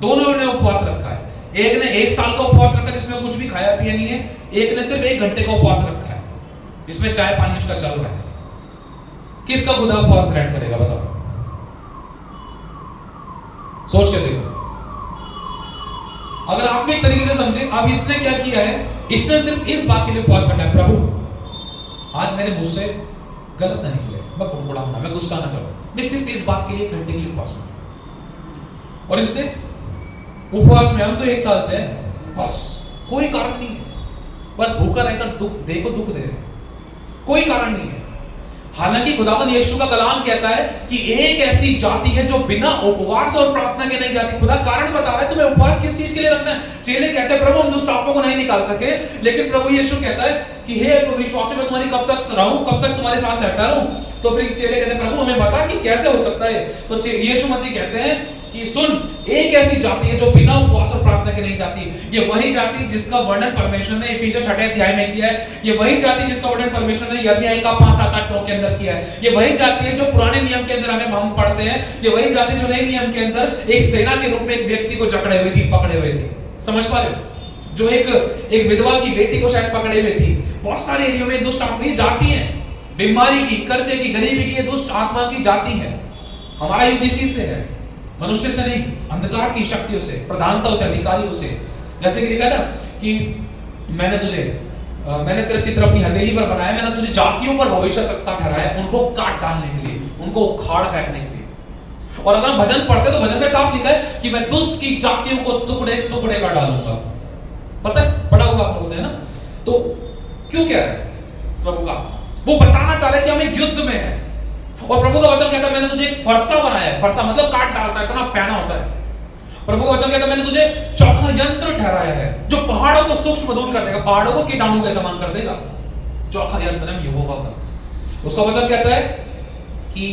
दोनों ने उपवास रखा है। एक ने 1 साल का उपवास रखा जिसमें कुछ भी खाया पिया नहीं है, एक ने सिर्फ 1 घंटे का उपवास रखा है जिसमें चाय पानी उसका चल रहा है। किसका खुदा उपवास ग्रहण करेगा बताओ? सोच के देखो। अगर आप एक तरीके से समझे, अब इसने क्या किया है, इसने सिर्फ इस बात के लिए उपवास रखा है, प्रभु आज मेरे मुझसे गलत ना निकले, मैं कुड़कुड़ाऊं ना, मैं गुस्सा ना करूं, मैं सिर्फ इस बात के लिए 1 घंटे के लिए उपवास में। और इसने उपवास में हम तो 1 साल से है, बस कोई कारण नहीं है, बस भूखा रहकर दुख देखो, दुख दे रहे, कोई कारण नहीं है। हालांकि खुदावंद यीशु का कलाम कहता है कि एक ऐसी जाति है जो बिना उपवास और प्रार्थना के नहीं जाती। खुदा कारण बता रहा है तुम्हें उपवास किस चीज के लिए रखना है। चेले कहते हैं प्रभु हम दुष्ट आत्माओं को नहीं निकाल सके, लेकिन प्रभु यीशु कहता है कि हे विश्वासी मैं तुम्हारी कब तक रहूं, कब तक तुम्हारे साथ सहता रहूं। तो फिर चेले कहते हैं प्रभु हमें बता कि कैसे हो सकता है। तो यीशु मसीह कहते हैं कि सुन, एक ऐसी जाति है जो बिना उपवास और प्रार्थना के नहीं जाती। ये वही जाति जिसका वर्णन परमेश्वर ने इफिसियों 6 अध्याय में किया है। ये वही जाति जिसका वर्णन परमेश्वर ने यिर्मयाह का 5, 7, 8, 9 के अंदर किया है। ये वही जाति है जो पुराने नियम के अंदर हम पढ़ते हैं। ये वही जाति जो नए नियम के अंदर एक सेना के रूप में एक व्यक्ति को जकड़े हुई थी, पकड़े हुए थी। समझ पा रहे हो? जो एक विधवा की बेटी को शायद पकड़े हुए थी। बहुत सारे एरिया में दुष्ट आत्मा की जाति है, बीमारी की, कर्जे की, गरीबी की, दुष्ट आत्मा की जाति है। हमारा युद्ध इसी से है, मनुष्य से नहीं, अंधकार की शक्तियों से, प्रधानताओं से, अधिकारियों से। जैसे कि लिखा ना कि मैंने तेरा चित्र अपनी हथेली पर बनाया, मैंने तुझे जातियों पर भविष्यवक्ता ठहराया, उनको काट डालने के लिए, उनको उखाड़ फेंकने के लिए। और अगर भजन पढ़ते तो भजन में साफ लिखा है कि मैं दुष्ट की जातियों को टुकड़े टुकड़े कर डालूंगा। पता है, पढ़ा होगा आप लोगों ने, ना? तो क्यों कह रहा है प्रभु का? वो बताना चाह रहा है कि हम एक युद्ध में है। और प्रभु का वचन कहता है मैंने तुझे एक फरसा बनाया है। फरसा मतलब काट डालता है, इतना पैना होता है। प्रभु का वचन कहता है मैंने तुझे चौखा यंत्र ठहराया है जो पहाड़ों को सूक्ष्म दूर कर देगा, पहाड़ों को कीटाणु के समान कर देगा। चौखा यंत्र है यहोवा का। उसका वचन कहता है कि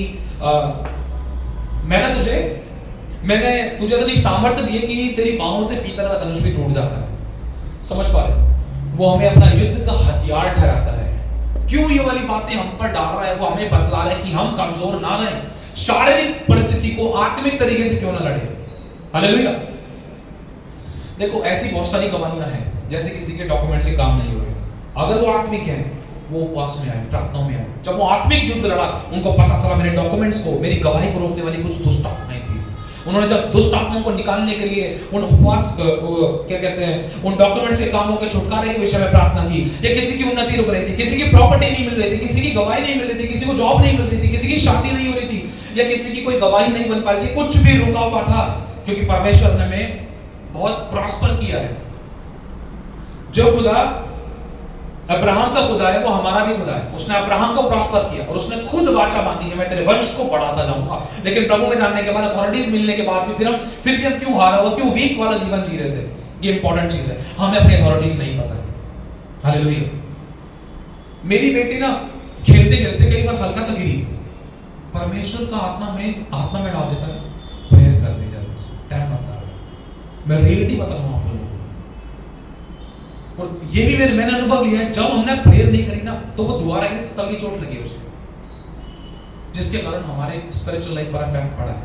मैंने तुझे इतनी सामर्थ्य दी है कि तेरी बाहों से पीतल का धनुष भी टूट जाता है। समझ पा रहे? वो हमें अपना युद्ध का हथियार ठहराता है। क्यों ये वाली बातें हम पर डाल रहा है? वो हमें बतला रहा है कि हम कमजोर ना रहें, शारीरिक परिस्थिति को आत्मिक तरीके से क्यों ना लड़े। हालेलुया। देखो ऐसी बहुत सारी गवाहियां हैं, जैसे किसी के डॉक्यूमेंट्स के काम नहीं हो रहे, अगर वो आत्मिक है वो उपवास में आए, प्रार्थनाओं में आए। जब वो आत्मिक युद्ध लड़ा, उनको पता चला मेरे डॉक्यूमेंट्स को, मेरी गवाही को रोकने वाली कुछ दुष्ट आत्माएं थी। उन्होंने जब दुष्ट आत्माओं को निकालने के लिए उन उपवास क्या कहते हैं, उन डॉक्यूमेंट्स के कामों के छुटकारे के विषय में प्रार्थना की। या किसी की उन्नति रुक रही थी, किसी की प्रॉपर्टी नहीं मिल रही थी, किसी की गवाही नहीं मिल रही थी, किसी को जॉब नहीं मिल रही थी, किसी की शादी नहीं हो रही थी, या किसी की कोई गवाही नहीं बन पा रही थी, कुछ भी रुका हुआ था, क्योंकि परमेश्वर ने हमें बहुत प्रॉस्पर किया है। जो खुदा अब्राहम का खुदा है वो हमारा भी खुदा है। उसने अब्राहम को प्रॉस्पर किया और उसने खुद वाचा बांधी है, मैं तेरे वंश को बढ़ाता जाऊंगा। लेकिन प्रभु में जानने के बाद, अथॉरिटीज मिलने के बाद भी फिर भी हम क्यों हारा हुआ, क्यों वीक वाला जीवन जी रहे थे? ये इंपॉर्टेंट चीज है, हमें अपनी अथॉरिटीज नहीं पता है। हालेलुया। मेरी बेटी ना खेलते खेलते कई बार हल्का सा गिरी, परमेश्वर का आत्मा में डाल देता है, प्रेयर कर दे जल्दी से, टाइम मत लगा। मैं रियलिटी बता रहा हूं आप लोगों को, और ये भी मैंने अनुभव लिया है, जब हमने प्रेयर नहीं करी ना तो वो दोबारा गिरी तो तभी चोट लगी उसको, जिसके कारण हमारे स्पिरिचुअल लाइफ पर इफेक्ट पड़ा है।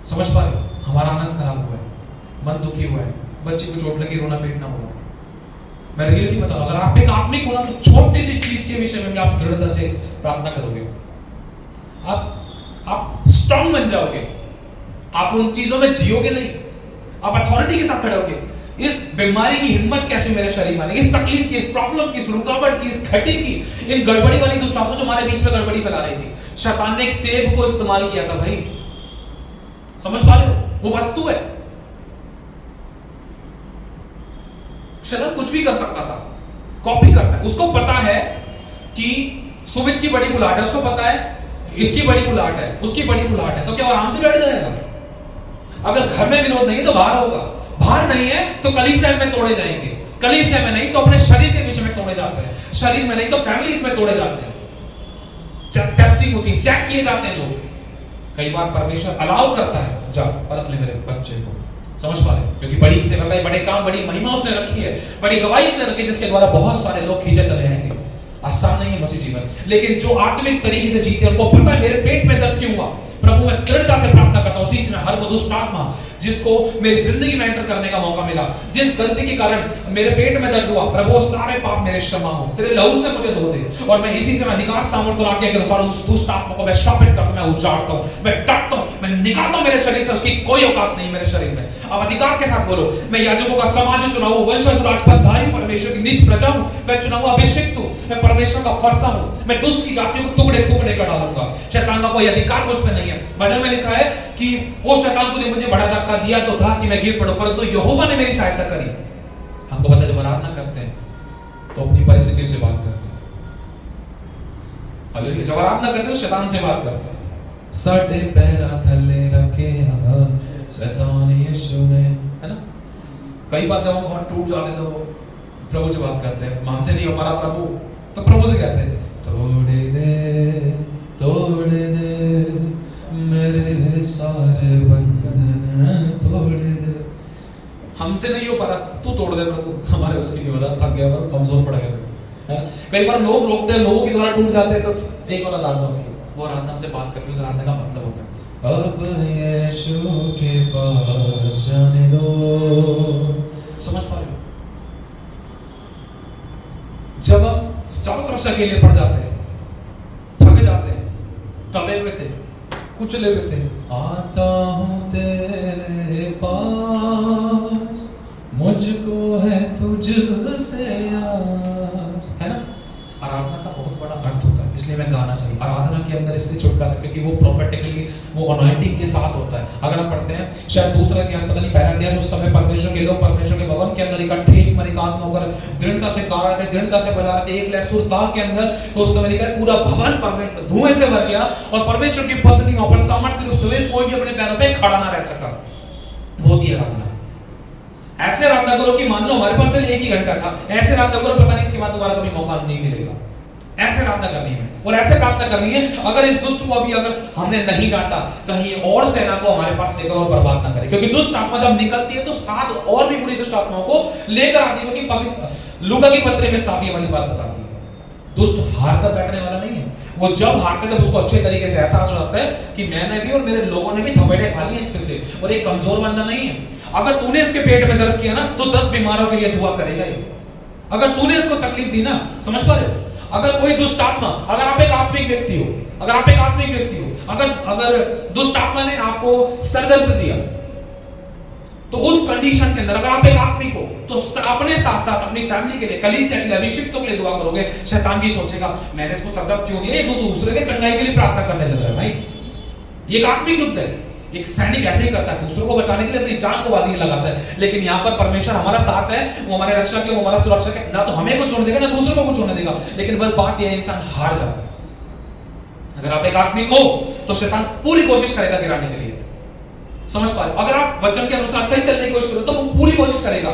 समझ पा रहे हो? हमारा आनंद खराब हुआ है, मन दुखी हुआ है, बच्चे को चोट लगी, रोना पीटना हुआ। मैं रियलिटी बताऊं, अगर आप एक आत्मिक हो ना तो छोटी सी चीज के विषय में भी आप दृढ़ता से प्रार्थना करोगे, आप स्ट्रांग बन जाओगे, आप उन चीजों में जियोगे नहीं, आप अथॉरिटी के साथ खड़े होगे। इस बीमारी की हिम्मत कैसे मेरे शरीर में, इस तकलीफ की, इस प्रॉब्लम की, इस रुकावट की, इस घटी की, इन गड़बड़ी वाली दुष्ट आत्मा जो हमारे बीच में गड़बड़ी फैला रही थी। शैतान ने एक सेब को इस्तेमाल किया था भाई, समझ पा रहे हो? वो वस्तु है, शैतान कुछ भी कर सकता था, कॉपी करता है। उसको पता है कि सुमित की बड़ी बुलाहट है, उसको पता है इसकी बड़ी बुलाहट है, उसकी बड़ी बुलाहट है, तो क्या वो आराम से बैठ जाएगा? अगर घर में विरोध नहीं है तो बाहर होगा, बाहर नहीं है तो कलीसिया में तोड़े जाएंगे, कलीसिया में नहीं तो अपने शरीर के विषय में तोड़े जाते हैं, शरीर में नहीं तो फैमिलीज में तोड़े जाते हैं। टेस्टिंग होती है, चेक किए जाते हैं लोग। कई बार परमेश्वर अलाउ करता है, जा परख ले मेरे बच्चे को, समझ पा रहे? क्योंकि बड़ी सेवा, बड़े काम, बड़ी महिमा उसने रखी है, बड़ी गवाही उसने रखी है, जिसके द्वारा बहुत सारे लोग खींचे चले आएंगे। आसान नहीं है मसीह जीवन, लेकिन जो आत्मिक तरीके से जीते उनको पता है मेरे पेट में दर्द क्यों हुआ। प्रभु मैं दृढ़ता से प्रार्थना करता हूं, सींचना हर वो दुष्ट आत्मा जिसको मेरी जिंदगी में एंटर करने का मौका मिला, जिस गलती के कारण मेरे पेट में दर्द हुआ, प्रभु सारे पाप मेरे क्षमा हो, तेरे लहू से मुझे धो दे। और मैं इसी से मैं अधिकार सामर्थ्य और आज्ञा के अनुसार उस दुष्ट आत्मा को मैं शापित करता हूं, मैं उजाड़ता हूं, मैं डांटता हूं, मैं निकालता हूं मेरे शरीर से, उसकी कोई औकात नहीं मेरे शरीर में। अब अधिकार के साथ बोलो, मैं याजकों का समाज चुना हूं, वंशज राजपथधारी परमेश्वर की निज प्रजा हूं, मैं चुना हुआ अभिषिक्त हूं, मैं परमेश्वर का फरसा हूं, मैं दुष्ट की जातियों को टुकड़े टुकड़े कर डालूंगा। शैतान का कोई अधिकार मुझ पे नहीं है। भजन में लिखा है कि ओ शैतान तूने मुझे बड़ा धक्का दिया तो था कि मैं गिर पड़ूं, परंतु यहोवा ने मेरी सहायता करी। हमको पता है जब आराधना करते हैं तो अपनी परिस्थितियों से बात करते हैं, हालेलुया। जब आराधना करते हैं तो शैतान से बात करते हैं। साडे पैरा थले रखे शैतान यीशु ने, है ना? कई बार जब हम बहुत टूट जाते तो प्रभु से बात करते हैं, हमसे नहीं हो पा रहा प्रभु, तो प्रभु से कहते हैं तोड़ दे मेरे सारे बंधन तोड़ दे। हमसे नहीं हो पा रहा, तू तोड़ दे प्रभु, हमारे उसकी नहीं हो रहा, थक गया, कमजोर पड़ गया है। कई बार लोग रोकते हैं, लोगों के द्वारा टूट जाते हैं, तो एक और आराधना होती है, वो आराधना हमसे बात करती है। उस आराधना का मतलब होता है अब यीशु के पास जाने दो। समझ पा रहे हो? जब हम चारों तरफ से अकेले पड़ जाते हैं, थक जाते हैं, दबे हुए थे, कुचले हुए थे, आता हूं तेरे पास, मुझको है तुझसे आस, है ना? आराधना का बहुत बड़ा अर्थ होता है, इसलिए मैं गाना चाहिए आराधना के अंदर, इसलिए छुटकारा, क्योंकि वो प्रोफेटिकली, वो अनॉइंटिंग के साथ होता है। अगर हम पढ़ते हैं शायद दूसरा इतिहास, पता नहीं पहला इतिहास, उस समय परमेश्वर के लोग परमेश्वर के भवन के अंदर इकट्ठे एक मन एक आत्मा होकर दृढ़ता से गा रहे थे, दृढ़ता से बजा रहे थे, एक लय सुर ताल के अंदर। तो उस समय लिखा है पूरा भवन परमेश्वर धुएं से भर गया और परमेश्वर की उपस्थिति वहां पर सामर्थ्य रूप से कोई भी अपने पैरों पे खड़ा ना रह सका। वो थी आराधना। ऐसे आराधना करो कि मान लो हमारे पास सिर्फ एक ही घंटा था, ऐसे आराधना करो पता नहीं इसके बाद दोबारा कभी मौका नहीं मिलेगा। ऐसे प्रार्थना करनी है और ऐसे प्रार्थना करनी है, अगर इस दुष्ट को अभी अगर हमने नहीं डांटा, कहीं और सेना को हमारे पास लेकर और बर्बाद ना करे, क्योंकि दुष्ट आत्मा जब निकलती है तो साथ और भी बुरी दुष्ट आत्माओं को लेकर आती है। क्योंकि लूका की पत्री में साफ ये वाली बात बताती है, दुष्ट हार कर बैठने वाला नहीं है। वो जब हारता है तब उसको अच्छे तरीके से एहसास हो जाता है कि मैंने भी और मेरे लोगों ने भी थपेड़े खा लिए अच्छे से, और एक कमजोर बंदा नहीं है। अगर तूने इसके पेट में दर्द किया ना तो 10 बीमारों के लिए दुआ करेगा ये। अगर तूने इसको तकलीफ दी ना, समझ पा रहे हो? अगर कोई दुष्ट आत्मा, अगर आप एक आत्मिक व्यक्ति हो, अगर आप एक आत्मिक व्यक्ति हो, अगर दुष्ट आत्मा ने आपको सर दर्द दिया, तो उस कंडीशन के अंदर अगर आप एक आत्मिक हो तो अपने साथ साथ अपनी फैमिली के लिए, कलीसिया के लिए, अभिषिक्तों के लिए दुआ करोगे। शैतान भी सोचेगा मैंने इसको सर दर्द क्यों दिया, ये तो दूसरे के चंगाई के लिए प्रार्थना करने लग रहा है। भाई ये एक आत्मिक युद्ध है, एक सैनिक ऐसे ही करता है, दूसरों को बचाने के लिए अपनी जान को बाजी में लगाता है। लेकिन यहाँ पर परमेश्वर हमारा साथ है, वो हमारे रक्षक है, वो हमारा सुरक्षक है, ना तो हमें कुछ होने देगा ना दूसरों को कुछ होने देगा। लेकिन बस बात यह है, इंसान हार जाता है। अगर आप एक आत्मिक हो तो शैतान पूरी कोशिश करेगा गिराने के लिए, समझ पा रहे? अगर आप वचन के अनुसार सही चलने की कोशिश करो तो वो पूरी कोशिश करेगा।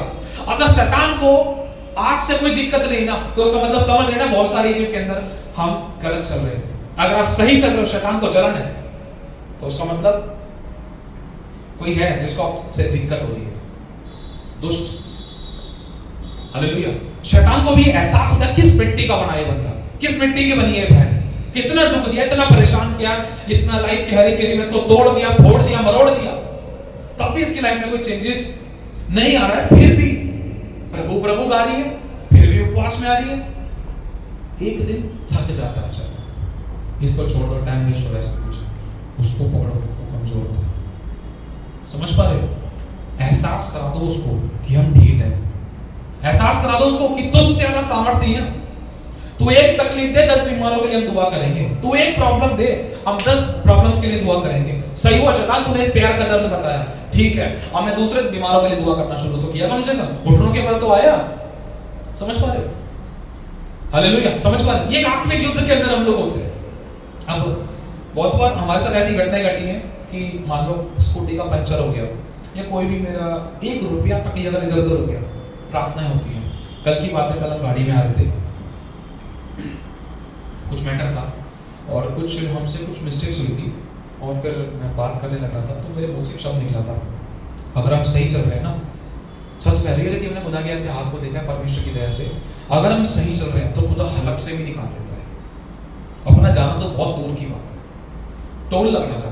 अगर शैतान को आपसे कोई दिक्कत नहीं ना, तो उसका मतलब समझ लेना बहुत सारी एरिया के अंदर हम गलत चल रहे थे। अगर आप सही चल रहे हो, शैतान को जलन है, तो उसका मतलब कोई है जिसको आपसे दिक्कत हो रही है, दुष्ट। हालेलुया। शैतान को भी एहसास होता है किस मिट्टी का बना है बंदा, किस मिट्टी की बनी है बहन, कितना दुख दिया, इतना परेशान किया, इतना लाइफ के हर एक एरिया में इसको तोड़ दिया, फोड़ दिया, मरोड़ दिया, तब भी इसकी लाइफ में कोई चेंजेस नहीं आ रहा है। फिर भी प्रभु प्रभु गा रही है, फिर भी उपवास में आ रही है। एक दिन थक जाता है, अच्छा इसको छोड़ दो, टाइम वेस्ट हो रहा है इसके पीछे, उसको पकड़ो, वो कमजोर था। समझ पा रहे हो? एहसास करा दो उसको कि हम ढीठ है, एहसास करा दो उसको कि तुझसे ज्यादा सामर्थ्य है। तू एक तकलीफ दे, 10 बीमारों के लिए हम दुआ करेंगे। तू एक प्रॉब्लम दे, हम 10 प्रॉब्लम्स के लिए दुआ करेंगे। सही हुआ शैतान, तूने प्यार का दर्द बताया, ठीक है, अब मैं दूसरे बीमारों के लिए दुआ करना शुरू तो किया, कम से कम घुटनों के बल तो आया। समझ पा रहे हो? हालेलुया। समझ पा रहे? ये आत्मिक युद्ध के अंदर हम लोग होते हैं। अब बहुत बार हमारे साथ ऐसी घटनाएं घटी हैं कि मान लो स्कूटी का पंचर हो गया, या कोई भी मेरा 1 रुपया तक ही अगर इधर उधर हो गया, प्रार्थनाएं होती हैं। कल की बात है, कल हम गाड़ी में आ रहे थे, कुछ मैटर था और कुछ हमसे कुछ मिस्टेक्स हुई थी, और फिर मैं बात करने लग रहा था तो मेरे मुंह से एक शब्द निकला था, अगर हम सही चल रहे हैं ना, सच में रियलिटी मैंने खुदा के ऐसे हाथ को देखा है परमेश्वर की दया से, अगर हम सही चल रहे हैं तो खुदा हलक से भी निकाल लेता है। अपना जाना तो बहुत दूर की बात है, टोल लगना था।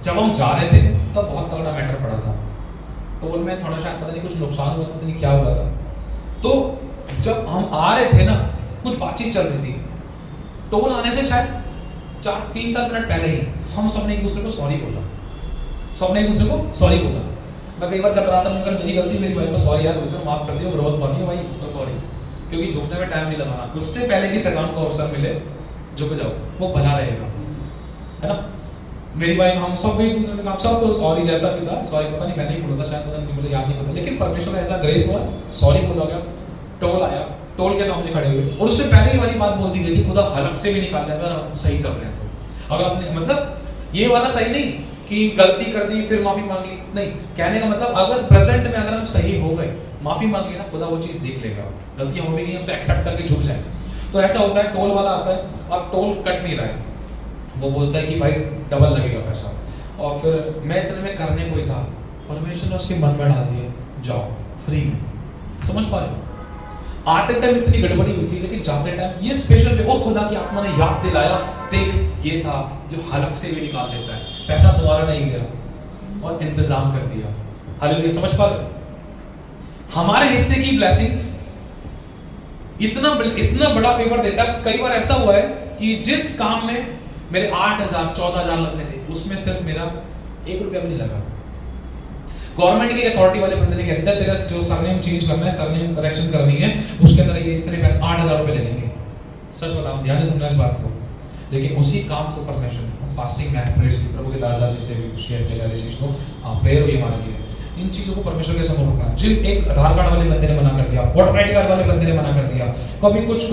जब हम जा रहे थे तब तो बहुत तगड़ा मैटर पड़ा था, टोल में थोड़ा सा पता नहीं कुछ नुकसान हुआ था, पता नहीं क्या हुआ था। तो जब हम आ रहे थे ना, कुछ बातचीत चल रही थी, टोल आने से शायद 3-4 मिनट पहले ही हम सबने एक दूसरे को सॉरी बोला, सबने एक दूसरे को सॉरी बोला। मैं कई बार कतराता हूं, अगर मेरी गलती, मेरी भाई को सॉरी यार, बोलते माफ कर दियो, बर्बाद पानी है भाई, सो सॉरी, क्योंकि झुकने में टाइम नहीं लगाना। उससे पहले कि शैतान को अवसर मिले झुक जाओ, वो भला रहेगा, है ना। मेरी भाई, हम सब एक दूसरे के साथ सबको सॉरी, जैसा भी था सॉरी, पता नहीं मैंने ही बोला था शायद, पता नहीं, मुझे याद नहीं पता, लेकिन परमेश्वर का ऐसा ग्रेस हुआ, सॉरी बोला गया, टोल आया, टोल के सामने खड़े हुए, और उससे पहले ही वाली बात बोल दी गई थी, खुदा हलक से भी निकाल लेगा अगर हम सही चल रहे हैं तो। अगर आपने मतलब ये वाला सही नहीं कि गलती कर दी फिर माफी मांग ली, नहीं, कहने का मतलब अगर प्रेजेंट में अगर हम सही हो गए, माफी मांग ली ना, खुदा वो चीज देख लेगा, गलतियां हो भी गई उसको एक्सेप्ट करके झुक जाए। तो ऐसा होता है, टोल वाला आता है और टोल कट नहीं रहा है, वो बोलता है कि भाई डबल लगेगा पैसा, और फिर मैं इतने में करने को ही था, परमेश्वर ने उसके मन में डाल दिया, जाओ फ्री में। समझ पा रहे हो? आते टाइम इतनी गड़बड़ी हुई थी, लेकिन जाते टाइम ये स्पेशल फेवर खुदा की आत्मा ने याद दिलाया, देख ये था जो हलक से भी निकाल लेता है, पैसा तुम्हारा नहीं गया और इंतजाम कर दिया। हालेलुया। समझ पा रहे हो? हमारे हिस्से की ब्लेसिंग्स इतना बड़ा फेवर देता है। कई बार ऐसा हुआ है कि जिस काम में मेरे 8,000 14,000 लगने थे, उसमें सिर्फ मेरा 1 रुपया भी नहीं लगा। गवर्नमेंट के अथॉरिटी वाले बंदे ने कह दिया तेरा जो सरनेम चेंज करना है, सरनेम करेक्शन करनी है, उसके अंदर ये इतने पैसे 8,000 रुपए लगेंगे। सच बताऊं, ध्यान से सुनना इस बात को। लेकिन उसी काम को परमेश्वर फास्टिंग में प्रेयर्स प्रभु के दास से भी शेयर किया जाए, इस चीज को प्रेयर हुई हमारे लिए, इन चीजों को परमेश्वर के समूह रखा। जिन एक आधार कार्ड वाले बंदे ने मना कर दिया, वोटर आईडी कार्ड वाले बंदे ने मना कर दिया, कभी कुछ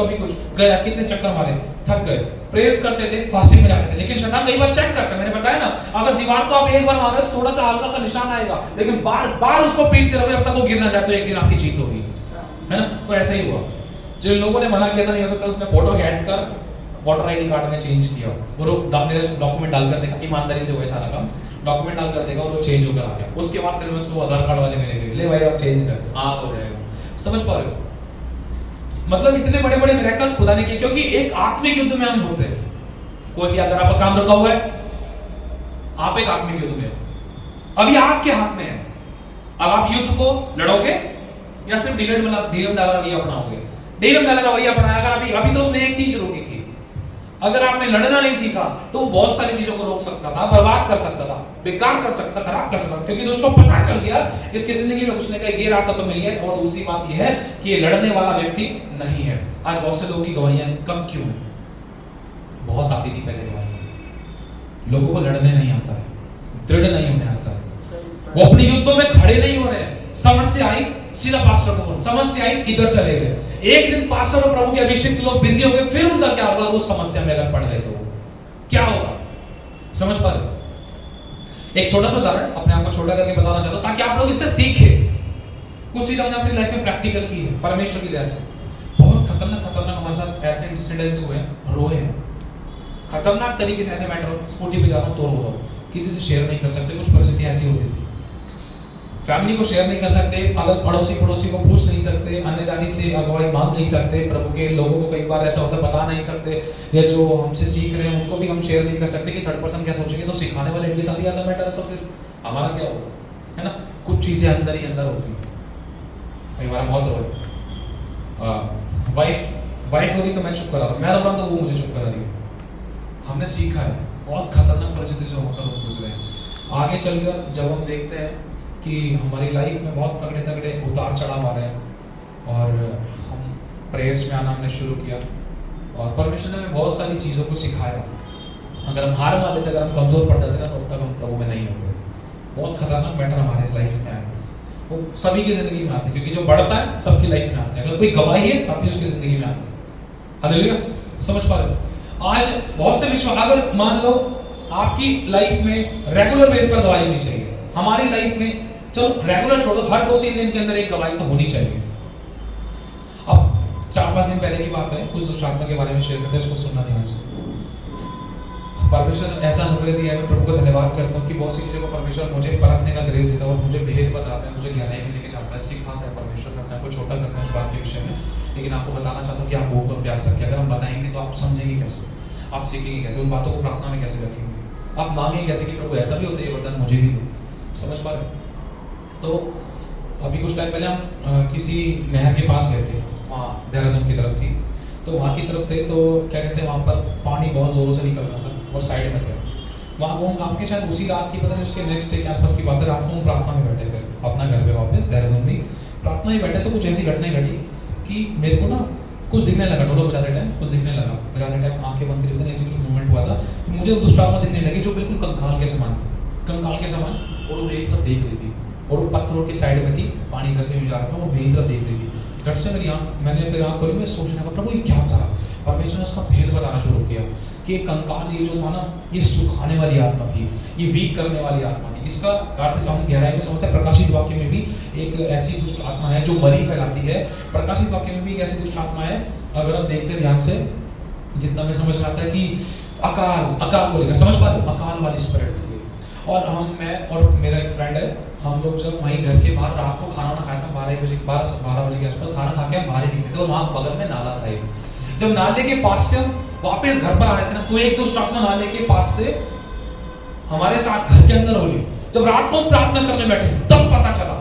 गया, कितने चक्कर मारे, थक गए, प्रेयर्स करते थे, फास्टिंग में जाते थे, लेकिन शैतान कई बार चेक करता है। मैंने बताया ना, अगर दीवार को आप एक बार मारो तो थोड़ा सा हल्का का निशान आएगा, लेकिन बार बार उसको पीटते रहोगे जब तक वो गिर ना जाए, तो एक दिन आपकी जीत होगी, है ना। तो ऐसा ही हुआ, जिन लोगों ने मना किया था नहीं हो सकता, उसने फोटो खींच कर वोटर आईडी कार्ड में चेंज किया, और मेरे डॉक्यूमेंट डालकर देखा, ईमानदारी से हुआ सारा काम, डॉक्यूमेंट डालकर देखा और वो चेंज होकर आ गया। उसके बाद फिर मैं उसको आधार कार्ड वाले मेरे लिए, ले भाई आप चेंज कर, हाँ हो जाएगा। समझ पा रहे हो? मतलब इतने बड़े बड़े मिरेकल्स खुदा ने किए, क्योंकि एक आत्मिक युद्ध में हम होते हैं। कोई भी अगर आपका काम रुका हुआ है, आप एक आत्मिक युद्ध में हो, अभी आपके हाथ में है। अब आप युद्ध को लड़ोगे या सिर्फ डीलम डाला रवैया अपनाओगे? डीलम डाला रवैया अपनाया। अगर अभी तो उसने एक चीज रोकी थी, अगर आपने लड़ना नहीं सीखा तो वो बहुत सारी चीजों को रोक सकता था, बर्बाद कर सकता था, बेकार कर सकता, खराब कर सकता था, क्योंकि दोस्तों पता चल गया इसकी जिंदगी में उसने कहा ये रास्ता तो मिल गया। और दूसरी बात यह है कि ये लड़ने वाला व्यक्ति नहीं है। आज बहुत से लोगों की गवाहियां कम क्यों है? बहुत आती थी पहले गवाहियां, लोगों को लड़ने नहीं आता है, दृढ़ नहीं होने आता है। वो अपने युद्धों में खड़े नहीं हो रहे हैं। समस्या आई, सीधा पास्टर को फोन, समस्या आई, इधर चले गए। एक दिन पास्टर और प्रभु के अभिषेक लोग बिजी हो गए, फिर उनका क्या होगा? उस समस्या में अगर पड़ गए तो क्या होगा? समझ पा रहे? एक छोटा सा उदाहरण अपने आप को छोटा करके बताना चाहता हूं ताकि आप लोग इससे सीखे। कुछ चीज हमने अपनी लाइफ में प्रैक्टिकल की है परमेश्वर की दया से। बहुत खतरनाक हमारे साथ ऐसे इंसिडेंट्स हुए हैं, रोए हैं खतरनाक तरीके से। ऐसे मैटर, स्कूटी पे जा रहा हूं तो रो रहा हूं, किसी से शेयर नहीं कर सकते। कुछ परिस्थितियां ऐसी होती थी, फैमिली को शेयर नहीं कर सकते, अगर पड़ोसी को पूछ नहीं सकते, अन्य जाति से अगुवाई मांग नहीं सकते, प्रभु के लोगों को कई बार ऐसा होता है बता नहीं सकते, या जो हमसे सीख रहे हैं उनको भी हम शेयर नहीं कर सकते कि थर्ड पर्सन क्या सोचेंगे। तो सिखाने वाले इनके साथ ही ऐसा मैटर है तो फिर हमारा क्या होगा, है ना? कुछ चीजें अंदर ही अंदर होती है। कई बार बहुत रोए, वाइफ होगी तो मैं चुप करा रहा हूँ, मैं रो रहा हूँ तो वो मुझे चुप करा रही है। हमने सीखा है, बहुत खतरनाक परिस्थिति से होकर गुजरे। आगे चलकर जब हम देखते हैं कि हमारी लाइफ में बहुत तगड़े उतार चढ़ाव आ रहे हैं और हम प्रेयर्स में आना हमने शुरू किया और परमेश्वर ने हमें बहुत सारी चीज़ों को सिखाया। अगर हम हार मान लेते, अगर हम कमज़ोर पड़ जाते ना, तो अब तक हम प्रभु में नहीं होते। बहुत खतरनाक मैटर हमारे लाइफ में आए, वो सभी की जिंदगी में आते हैं, क्योंकि जो बढ़ता है सबकी लाइफ में आते हैं। अगर कोई गवाही है तब भी उसकी जिंदगी में आते हैं। हालेलुया, समझ पा रहे हो? आज बहुत से विश्वास, अगर मान लो आपकी लाइफ में रेगुलर बेस पर गवाही होनी चाहिए। हमारी लाइफ में चलो रेगुलर छोड़ो, हर 2-3 दिन के अंदर एक गवाही तो होनी चाहिए। अब 4-5 दिन पहले की बात है, कुछ दुष्ट आत्मा के बारे में शेयर करते हैं, इसको सुनना ध्यान से। परमेश्वर ने ऐसा अनुग्रह दिया है, मैं प्रभु को धन्यवाद करता हूँ कि बहुत सी चीज़ों को परमेश्वर मुझे परखने का ग्रेस देता है और मुझे भेद बताता है, मुझे गहराई में लेके जाता है, सिखाता है। परमेश्वर ने अपने आप को छोटा करता है इस बात के विषय में, लेकिन आपको बताना चाहता हूँ कि आप भूख और प्यास रखिए। अगर हम बताएंगे तो आप समझेंगे कैसे, आप सीखेंगे कैसे, उन बातों को प्रार्थना में कैसे रखेंगे, आप मांगेंगे कैसे कि प्रभु ऐसा भी होता है, ये वरदान मुझे भी दो। समझ पा रहे? तो अभी कुछ टाइम पहले हम किसी नहर के पास गए थे, वहाँ देहरादून की तरफ थी, तो वहाँ की तरफ थे, तो क्या कहते हैं, वहाँ पर पानी बहुत ज़ोरों से निकल रहा था और साइड में थे। वहाँ घूम घाम के शायद उसी रात की, पता नहीं उसके नेक्स्ट डे के आसपास की बात है, रात को हम प्रार्थना में बैठे थे अपना घर पे वापस देहरादून में प्रार्थना में बैठे, तो कुछ ऐसी घटना घटी कि मेरे को ना कुछ दिखने लगा। ढोलक बजाते टाइम कुछ दिखने लगा, बजाते टाइम आंखें बंद करी, ऐसी कुछ मूवमेंट हुआ था। मुझे दुष्ट आत्मा दिखने लगी जो बिल्कुल कंकाल के समान थी, कंकाल के समान, और वो मेरी तरफ देख रही थी और वो पत्थरों के साइड में थी, पानी इधर से जा रहा था, वो मेरी तरफ देख रही थी। झट से मेरी आंख, मैंने फिर आंख खोली, मैं सोचने लगा प्रभु ये क्या था। परमेश्वर ने उसका भेद बताना शुरू किया कि कंकाल ये जो था ना, ये सुखाने वाली आत्मा थी, ये वीक करने वाली आत्मा थी। इसका अर्थ हम गहराई में समझते हैं। प्रकाशित वाक्य में भी एक ऐसी दुष्ट आत्मा है जो मरी फैलाती है। प्रकाशित वाक्य में भी एक ऐसी दुष्ट आत्मा है, अगर आप देखते हैं ध्यान से, जितना में समझ में आता है कि अकाल को लेकर, समझ पा रहे हो, अकाल वाली स्पिरिट थी। और मैं और मेरा एक फ्रेंड है, हम लोग जब वहीं घर के बाहर रात को खाना खाया था 12 बजे के आसपास, खाना खा के हम बाहर निकले थे और वहाँ बगल में नाला था एक। जब नाले के पास से हम वापस घर पर आ रहे थे ना, तो एक दुष्ट आत्मा नाले के पास से हमारे साथ घर के अंदर होली। जब रात को प्रार्थना करने बैठे तब पता चला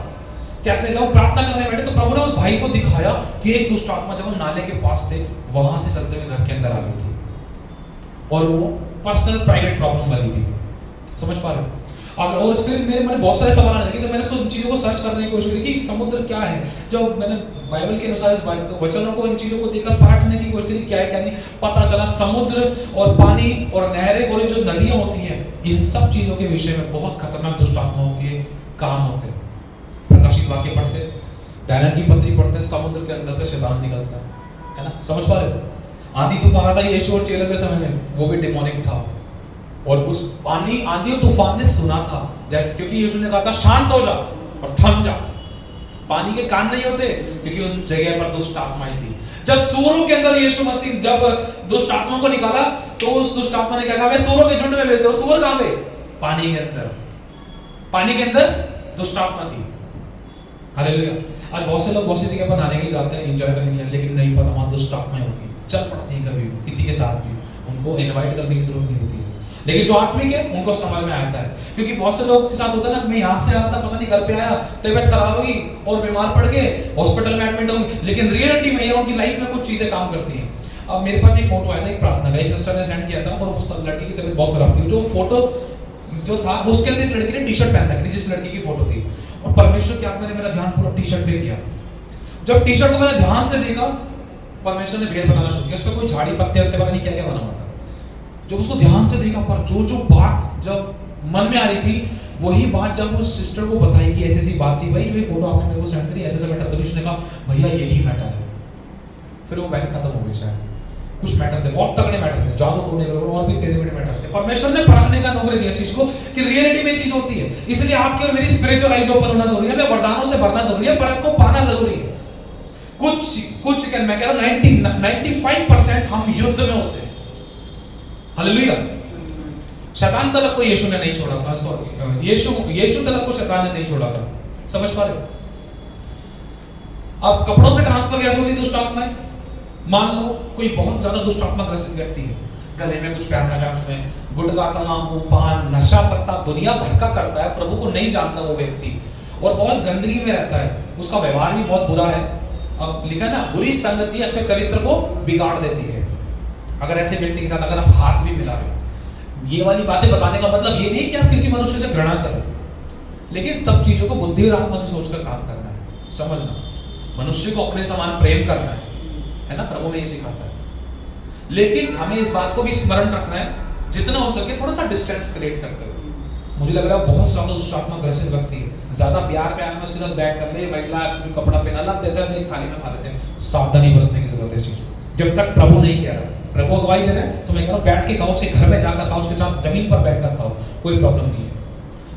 कैसे, जब प्रार्थना करने बैठे तो प्रभु ने उस भाई को दिखाया कि एक दुष्ट आत्मा जब हम नाले के पास थे वहां से चलते हुए घर के अंदर आ गई थी और वो पर्सनल प्राइवेट प्रॉब्लम वाली थी। समझ पा रहे हो? अगर और फिर मेरे मन में बहुत सारे सवाल आने लगे जब मैंने इसको इन चीज़ों को सर्च करने की कोशिश की कि समुद्र क्या है। जब मैंने बाइबल के अनुसार इस वचनों को, इन चीज़ों को देखकर परखने की कोशिश की क्या है क्या नहीं, पता चला समुद्र और पानी और नहरें और जो नदियाँ होती हैं, इन सब चीज़ों के विषय में बहुत खतरनाक दुष्ट आत्माओं के काम होते हैं। प्रकाशित वाक्य पढ़ते, दानियेल की पत्री पढ़ते, समुद्र के अंदर से शैतान निकलता है ना। समझ पा रहे हो? आंधी तूफान आता है यीशु और चेलों के समय में, वो भी डिमोनिक था और उस पानी, आंधी और तूफान ने सुना था, जैसे क्योंकि यीशु ने कहा था शांत हो जा और थम जा। पानी के कान नहीं होते क्योंकि उस जगह पर दुष्ट आत्माएं थी। जब सूरों के अंदर यीशु मसीह जब दुष्ट आत्मा को निकाला तो उस दुष्ट आत्मा ने क्या कहा, मैं सूरों के झुंड में भेज दो। सूर कहां गए? पानी के अंदर। पानी के अंदर दुष्ट आत्मा थी। हालेलुया। आज बहुत से लोग बहुत सी जगह पर नहाने के लिए जाते हैं, एंजॉय करने के लिए, लेकिन नहीं पता वहां दुष्ट आत्माएं होती हैं, चल पड़ती हैं कभी भी किसी के साथ भी, उनको इनवाइट करने की जरूरत नहीं होती है। लेकिन जो आत्मिक है उनको समझ में आता है, क्योंकि बहुत से लोग के साथ होता है ना, मैं यहाँ से आया था, पता नहीं घर पे आया, तबीयत खराब होगी और बीमार पड़ गए, हॉस्पिटल में एडमिट होगी, लेकिन रियलिटी में उनकी लाइफ में कुछ चीजें काम करती हैं। अब मेरे पास एक फोटो आया था, एक प्रार्थना का, एक सिस्टर ने सेंड किया था और उस लड़की की तबीयत बहुत खराब थी। जो फोटो जो था उसके अंदर लड़की ने टी शर्ट पहन रखी थी, जिस लड़की की फोटो थी, और परमेश्वर की आत्मा ने मेरा ध्यान पूरा टी शर्ट पे किया। जब टी शर्ट को मैंने ध्यान से देखा, परमेश्वर ने भेद बताना शुरू किया। उस पर कोई झाड़ी पत्ते पता नहीं क्या क्या बना हुआ था। जब उसको ध्यान से देखा, पर जो जो बात जब मन में आ रही थी। वही बात जब उस सिस्टर को बताई कि ऐसी ऐसी बात थी, भाई जो ये फोटो आपने मेरे को सेंड करी, ऐसे ऐसा मैटर, तो उसने कहा भैया यही मैटर है। फिर वो बैंक खत्म हो गई। शायद कुछ मैटर थे, बहुत तगड़े मैटर थे, जादू टोने और भी टेढ़े बड़े मैटर थे। परमेश्वर ने परखने का नौकरी दिया चीज को कि रियलिटी में चीज होती है। इसलिए आपकी और मेरी स्पिरिचुअल आइज ओपन होना जरूरी है, हमें वरदानों से भरना जरूरी है, परख को पाना जरूरी है। कुछ मैं कह रहा हूं 95% हम युद्ध में होते हैं। हालेलुया। शैतान तलक को यीशु ने नहीं छोड़ा था, सॉरी यीशु तलक को शैतान ने नहीं छोड़ा था। समझ पा रहे? अब कपड़ों से ट्रांसफर कैसे होती दुष्ट आत्माएं? मान लो कोई बहुत ज्यादा दुष्ट आत्मा ग्रसित व्यक्ति है, गले में कुछ पहनना है, उसमें गुटखा, तंबाकू, पान, नशा पत्ता दुनिया भर का करता है, प्रभु को नहीं जानता वो व्यक्ति, और बहुत गंदगी में रहता है, उसका व्यवहार भी बहुत बुरा है। अब लिखा ना, बुरी संगति अच्छे चरित्र को बिगाड़ देती है। अगर ऐसे व्यक्ति के साथ अगर आप हाथ भी मिला रहे हो, ये वाली बातें बताने का मतलब ये नहीं कि आप किसी मनुष्य से घृणा करो, लेकिन सब चीजों को बुद्धि और आत्मा से सोचकर काम करना है। समझना, मनुष्य को अपने समान प्रेम करना है ना, प्रभु में ये सिखाता है। लेकिन हमें इस बात को भी स्मरण रखना है, जितना हो सके थोड़ा सा डिस्टेंस क्रिएट करते हुए। मुझे लग रहा है बहुत ज्यादा दुष्टात्मा ग्रसित व्यक्ति है, ज्यादा प्यार में उसके साथ बैठ कर ले, महिला कपड़ा पहना ला, जैसा एक थाली में खा लेते हैं। सावधानी बरतने की जरूरत है इस चीज, जब तक प्रभु नहीं कह रहा। प्रभु अगुवाई दे रहे हैं तो मैं कह रहा हूँ बैठ के खाओ, उसके घर में जाकर खाओ, उसके साथ जमीन पर बैठकर खाओ, कोई प्रॉब्लम नहीं है।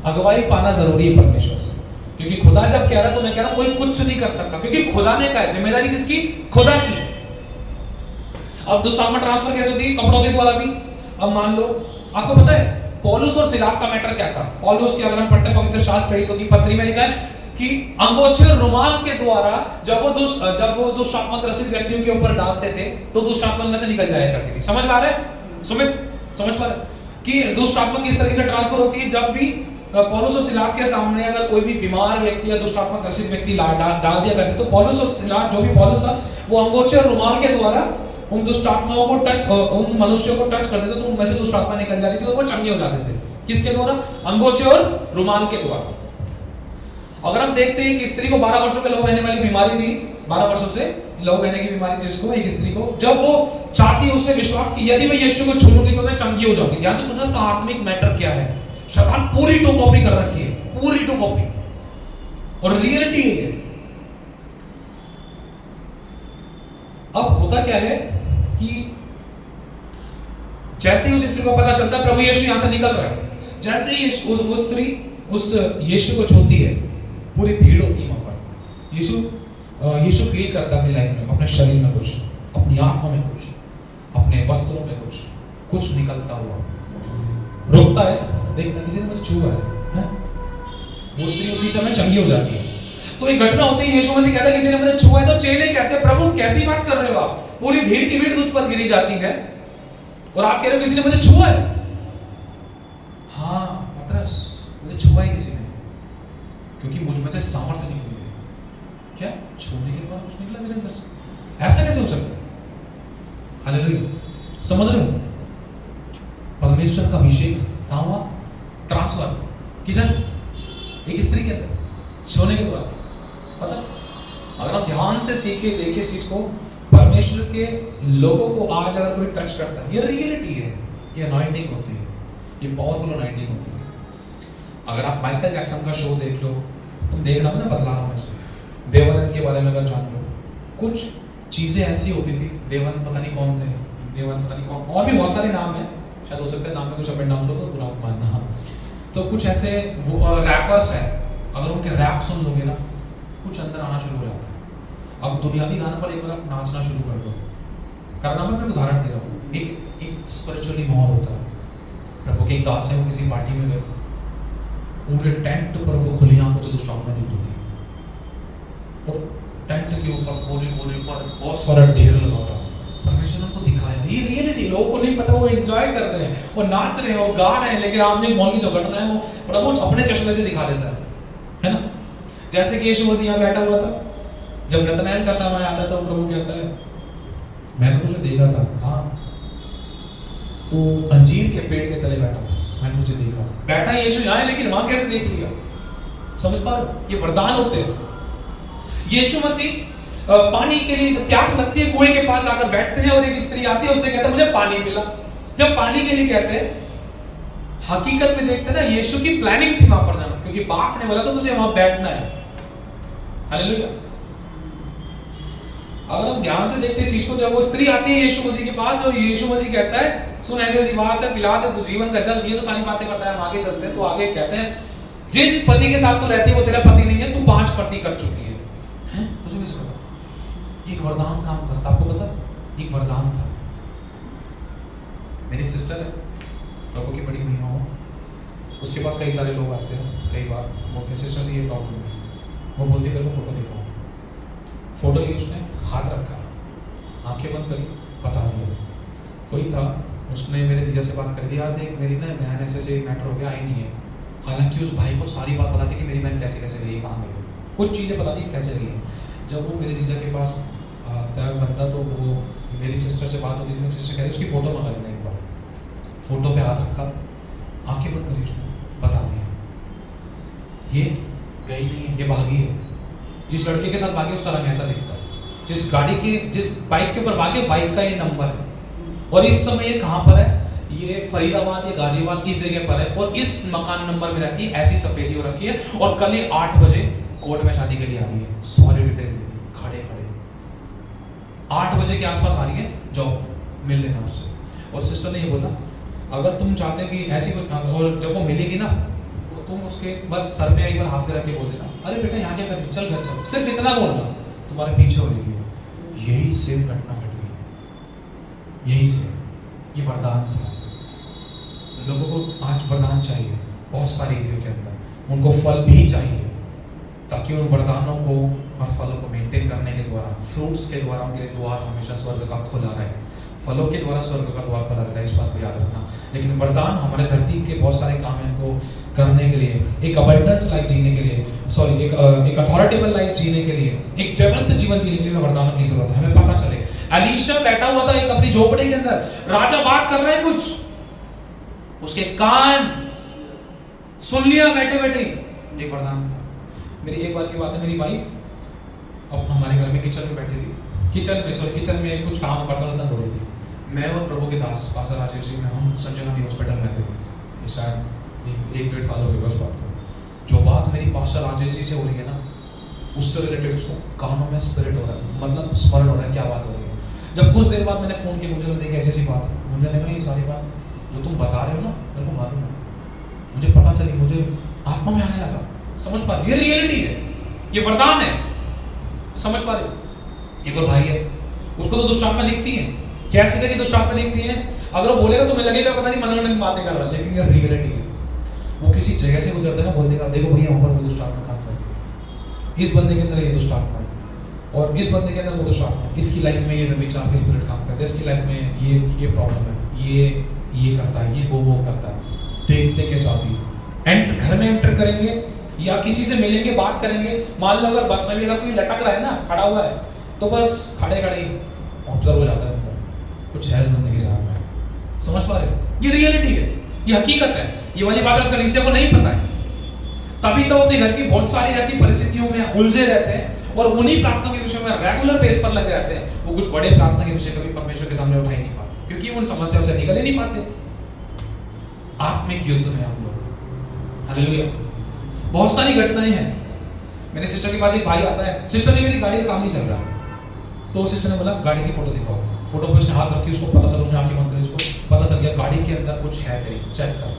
अगुवाई पाना जरूरी है परमेश्वर से, क्योंकि खुदा जब कह रहा है तो मैं कह रहा हूं कोई कुछ नहीं कर सकता, क्योंकि खुदा ने कहा। जिम्मेदारी किसकी? खुदा की। अब दुष्टात्मा ट्रांसफर कैसे होती है? कपड़ों के द्वारा भी। अब मान लो, आपको पता है पौलुस और सिलास का मैटर क्या था? पौलुस की अगर हम पढ़ते हैं पवित्र शास्त्र प्रेरितों की पत्री में लिखा है कि अंगोछे और रुमाल के द्वारा जब वो दुष्टात्मा ग्रसित व्यक्तियों के ऊपर डालते थे तो दुष्टात्मा में से निकल जाया करती थी। समझ पा रहे हैं सुमित? समझ पा रहे कि दुष्टात्मा किस तरीके से ट्रांसफर होती है? जब भी पौलुस और सिलास के सामने अगर कोई भी बीमार व्यक्ति या दुष्टात्मा ग्रसित व्यक्ति डाल दिया करते, तो पौलुस और सिलास, जो भी पौलुस था, वो अंगोछे और रुमाल के द्वारा उन दुष्टात्माओं को उन मनुष्यों को टच करते थे, तो उनमें से दुष्टात्मा निकल जाती थी और वो चंगे हो जाते थे। किसके द्वारा? अंगोछे और रुमाल के द्वारा। अगर हम देखते हैं कि स्त्री को 12 वर्षों के लहू बहने वाली बीमारी थी, 12 वर्षों से लहू बहने की बीमारी थी उसको, एक स्त्री को, जब वो चाहती है, उसने विश्वास किया यदि मैं यीशु को छू लूंगी तो मैं चंगी हो जाऊंगी। ध्यान से सुनना, इसका आत्मिक मैटर क्या है। शैतान पूरी टू कॉपी कर रखी है, पूरी टू कॉपी, और रियलिटी है। अब होता क्या है कि जैसे ही उस स्त्री को पता चलता है प्रभु यीशु यहां से निकल रहा है, जैसे ही वो स्त्री उस यीशु को छूती है, पूरी भीड़ होती है वहां पर। यीशु फील करता है अपनी लाइफ में, अपने शरीर में कुछ, अपनी आंखों में कुछ, अपने वस्त्रों में कुछ निकलता हुआ। रुकता है, देखता है किसी ने मुझे छुआ है? वो स्त्री उसी समय चंगी हो जाती है। तो एक घटना होती है, यीशु मसीह कहता है किसी ने मुझे छुआ है, तो चेले कहते हैं प्रभु कैसी बात कर रहे हो आप? पूरी भीड़ की भीड़ तुझ पर गिरी जाती है और आप कह रहे हो किसी ने मुझे छुआ है? हाँ पतरस, मुझे छुआ है किसी ने, क्योंकि मुझ में से सामर्थ्य निकली है। क्या? छूने के बाद कुछ निकला मेरे अंदर से। ऐसा कैसे हो सकता है? हालेलुया। समझ रहे हो? परमेश्वर का अभिषेक कहां हुआ? ट्रांसफर किधर? एक स्त्री के अंदर, छूने के द्वारा। पता, अगर हम ध्यान से सीखे देखे इस चीज को, परमेश्वर के लोगों को आज अगर कोई टच करता है, ये रियलिटी है, ये अनॉइंटिंग होती है, ये पावरफुल अनॉइंटिंग होती है। अगर आप माइकल जैक्सन का शो देख लो, तुम देखना मैं बतला रहा हूँ इसमें, देवानंद के बारे में अगर जान लो, कुछ चीजें ऐसी होती थी। देवानंद पता नहीं कौन थे, देवानंद पता नहीं कौन, और भी बहुत सारे नाम है, शायद हो सकता है नाम में कुछ अप एंड डाउन हो तो बुरा मत मानना। तो कुछ ऐसे रैपर्स हैं, अगर उनके रैप सुन लोगे ना, कुछ अंदर आना शुरू हो जाता है। अब दुनियावी गानों पर एक बार आप नाचना शुरू कर दो, करना मैं उदाहरण दे रहा हूँ, एक स्पिरिचुअली माहौल होता है। प्रभु के एक दास है, वो किसी पार्टी में गए, पूरे टेंट पर वो खुली आंखों से दुष्टात्मा दिख रही थी, और टेंट के ऊपर कोने कोने पर बहुत सारा ढेर लगा था। परमेश्वर उनको दिखाया, ये रियलिटी, लोगों को नहीं पता, वो एंजॉय कर रहे हैं, वो नाच रहे हैं, वो गा रहे हैं, लेकिन आमने मॉल की जो घटना है वो प्रभु अपने चश्मे से दिखा देता है ना। जैसे कि यीशु मसीह यहाँ बैठा हुआ था, जब नतनएल का समय आता है तो प्रभु कहता है मैंने तुझे देखा था। कहाँ? तो अंजीर के पेड़ के तले बैठा था, मैंने तुझे देखा था। बैठा यीशु यहाँ है, लेकिन वहां कैसे देख लिया? समझ पा रहे? ये वरदान होते हैं। यीशु मसीह पानी के लिए जब प्यास लगती है, कुएं के पास जाकर बैठते हैं, और एक स्त्री आती है, उससे कहता है मुझे पानी पिला। जब पानी के लिए कहते हैं हकीकत में देखते हैं ना, यीशु की प्लानिंग थी वहां पर जाना, क्योंकि बाप ने बोला था तुझे वहां बैठना है। हालेलुया। अगर हम ध्यान से देखते इस चीज को, जब वो स्त्री आती है यीशु मसीह के पास, जो यीशु मसीह कहता है सुन ऐसी ऐसी बात है, पिला दे, तू जीवन का जल, ये तो सारी बातें बताया, हम आगे चलते हैं। तो आगे कहते हैं जिस पति के साथ तू रहती है वो तेरा पति नहीं है, तू 5 पति कर चुकी है। तुझे कैसे पता? ये एक वरदान काम करता, आपको पता? एक वरदान था। मेरी एक सिस्टर है, प्रभु की बड़ी महिमा हो, उसके पास कई सारे लोग आते हैं, कई बार बोलते हैं सिस्टर से ये प्रॉब्लम है, वो बोलती है मेरे को फोटो दिखाओ। फोटो ली उसने, हाथ रखा, आंखें बंद करी, बता दिया। कोई था, उसने मेरे जीजा से बात कर दिया, देख मेरी ना बहन ऐसे मैटर हो गया, आई नहीं है। हालांकि उस भाई को सारी बात पता थी कि मेरी बहन कैसे कैसे रही है, कहाँ गई है, कुछ चीज़ें पता थी कैसे रही है। जब वो मेरे जीजा के पास आता बनता तो वो मेरी सिस्टर से बात होती थी, मेरी सिस्टर कह रही उसकी फ़ोटो मंगा लेना एक बार। फोटो पे हाथ रखा, आंखें बंद करी, उसने बता दिया ये गई नहीं है, ये भागी है। जिस लड़के के साथ भागे उसका रंग ऐसा दिखता है, जिस गाड़ी के, जिस बाइक के ऊपर भागे बाइक का ये नंबर है, और इस समय ये कहाँ पर है, ये फरीदाबाद या गाजियाबाद इस जगह पर है, और इस मकान नंबर में रहती है, ऐसी सफेदी हो रखी है, और कल ये 8 बजे कोर्ट में शादी के लिए आ रही है। सॉरी डिटेल दे दी, खड़े खड़े 8 बजे के आसपास आ रही है, जाओ मिल लेना उससे। और सिस्टर ने ये बोला अगर तुम चाहते हो कि ऐसी कुछ, और जब वो मिलेगी ना तो तुम उसके बस सर पे एक बार हाथ रख के बोल देना, अरे बेटा यहाँ क्या कर रही, चल घर चल, सिर्फ इतना बोलना, तुम्हारे पीछे हो जाएगी। यही सेम घटना घट गई, यही से ये वरदान था। लोगों को आज वरदान चाहिए, बहुत सारी एरियो के अंदर उनको फल भी चाहिए, ताकि उन वरदानों को और फलों को मेंटेन करने के द्वारा, फ्रूट्स के द्वारा उनके लिए द्वार हमेशा स्वर्ग का खुला रहे। फलों के द्वारा स्वर्ग का द्वार खुला रहता है, इस बात को याद रखना। लेकिन वरदान हमारे धरती के बहुत सारे काम हैं, इनको करने के लिए, एक अबंडेंस लाइफ जीने के लिए, सॉरी एक अथॉरिटेबल लाइफ जीने के लिए, एक जीवंत जीवन जीने के लिए वरदानों की जरूरत है। हमें पता चले एलीशा बैठा हुआ था एक अपनी झोपड़ी के अंदर, राजा बात कर रहे हैं कुछ, उसके कान सुन लिया बैठे बैठे, एक वरदान था। मेरी एक बार की बात है, मेरी वाइफ अब हमारे घर में किचन में बैठी थी, किचन में कुछ काम बर्तन वर्तन धो रही थी। मैं और प्रभु के दास पास्टर राजेश जी में, हम संजय गांधी हॉस्पिटल में थे, शायद 1-1.5 साल हो गए बस बात को। जो बात मेरी पास्टर राजेश जी से हो रही है ना, उससे रिलेटेड उसको कानों में स्पिरिट हो रहा है, मतलब स्मरण हो रहा है क्या बात हो रही है। जब कुछ देर बाद मैंने फ़ोन किया, मुझे देखा ऐसी ऐसी बात है, मुझे लगा ये सारी बात जो तुम बता रहे हो ना मेरे को मालूम है, मुझे पता चली, मुझे आत्मा में आने लगा, समझ पा रहे, ये रियलिटी है, ये वरदान है, समझ पा रहे। एक और भाई है, उसको तो दुष्ट आत्मा दिखती है, कैसे कैसी दुष्ट आत्मा दिखती है, अगर वो बोलेगा तो मैं लगेगा पता नहीं मनोरंजन बातें कर रहा है, लेकिन ये रियलिटी है। वो किसी जगह से गुजरता है ना, बोल देगा देखो भैया वहाँ पर वो दुष्ट आत्मा काम करती है, इस बंदे के अंदर ये दुष्ट आत्मा है, और इस बंदे के अंदर वो दुष्ट आत्मा है, इसकी लाइफ में ये व्यभिचार के स्पिरिट काम करता है, इसकी लाइफ में ये प्रॉब्लम है, ये करता है, ये वो करता है। देखते के साथ ही घर में एंटर करेंगे या किसी से मिलेंगे, बात करेंगे, मान लो अगर बस में भी अगर कोई लटक रहा है ना, खड़ा हुआ है, तो बस खड़े ही ऑब्जर्व हो जाता है अंदर, कुछ है जिंदगी के साथ में, समझ पा रहे हो? ये रियलिटी है, ये हकीकत है, ये वाली बात उसका कलीसिया को नहीं पता है, तभी तो अपने घर की बहुत सारी ऐसी परिस्थितियों में उलझे रहते हैं और उन्हीं प्रार्थना के विषय में रेगुलर बेस पर लगे रहते हैं। वो कुछ बड़े प्रार्थना के विषय कभी परमेश्वर के सामने उठा ही नहीं पाते, क्योंकि उन समस्याओं से निकल ही नहीं पाते। आत्मिक युद्ध में हम लोग, हालेलुया। बहुत सारी घटनाएं हैं। मेरे सिस्टर के पास एक भाई आता है, सिस्टर ने मेरी गाड़ी का काम नहीं चल रहा, तो सिस्टर ने बोला गाड़ी की फोटो दिखाओ। फोटो पे उसने हाथ रखी, उसको पता चला, उसने आंखें बंद करी, उसको पता चल गया गाड़ी के अंदर कुछ है, तेरी चेक कर,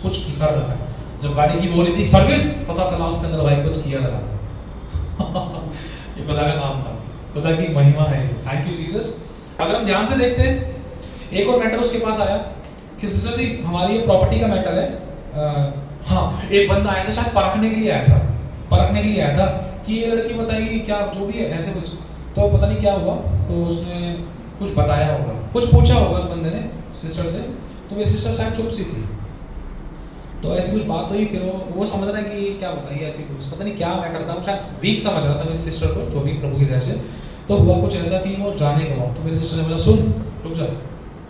कुछ कर रहा है। जब गाड़ी की बोली थी सर्विस, पता चला उसके अंदर भाई कुछ किया लगा ये खुदा का नाम था, खुदा की महिमा है। Thank you Jesus. अगर हम ध्यान से देखते हैं, एक और मैटर उसके पास आया कि सिस्टर जी हमारी ये प्रॉपर्टी का मैटर है। हाँ, एक बंदा आया था, शायद परखने के लिए आया था कि ये लड़की बताएगी क्या, जो भी है ऐसे कुछ, तो पता नहीं क्या हुआ, तो उसने कुछ बताया होगा, कुछ पूछा होगा उस बंदे ने सिस्टर से, तो मेरी सिस्टर शायद चुप सी थी, तो ऐसी कुछ बात हुई, फिर वो समझ रहा है कि क्या बताइए, ऐसी कुछ पता नहीं क्या मैटर था, वो शायद वीक समझ रहा था मेरी सिस्टर को, जो भी प्रभु की दया से। तो हुआ कुछ ऐसा कि वो जाने का हुआ, तो मेरी सिस्टर ने बोला सुन, रुक जा,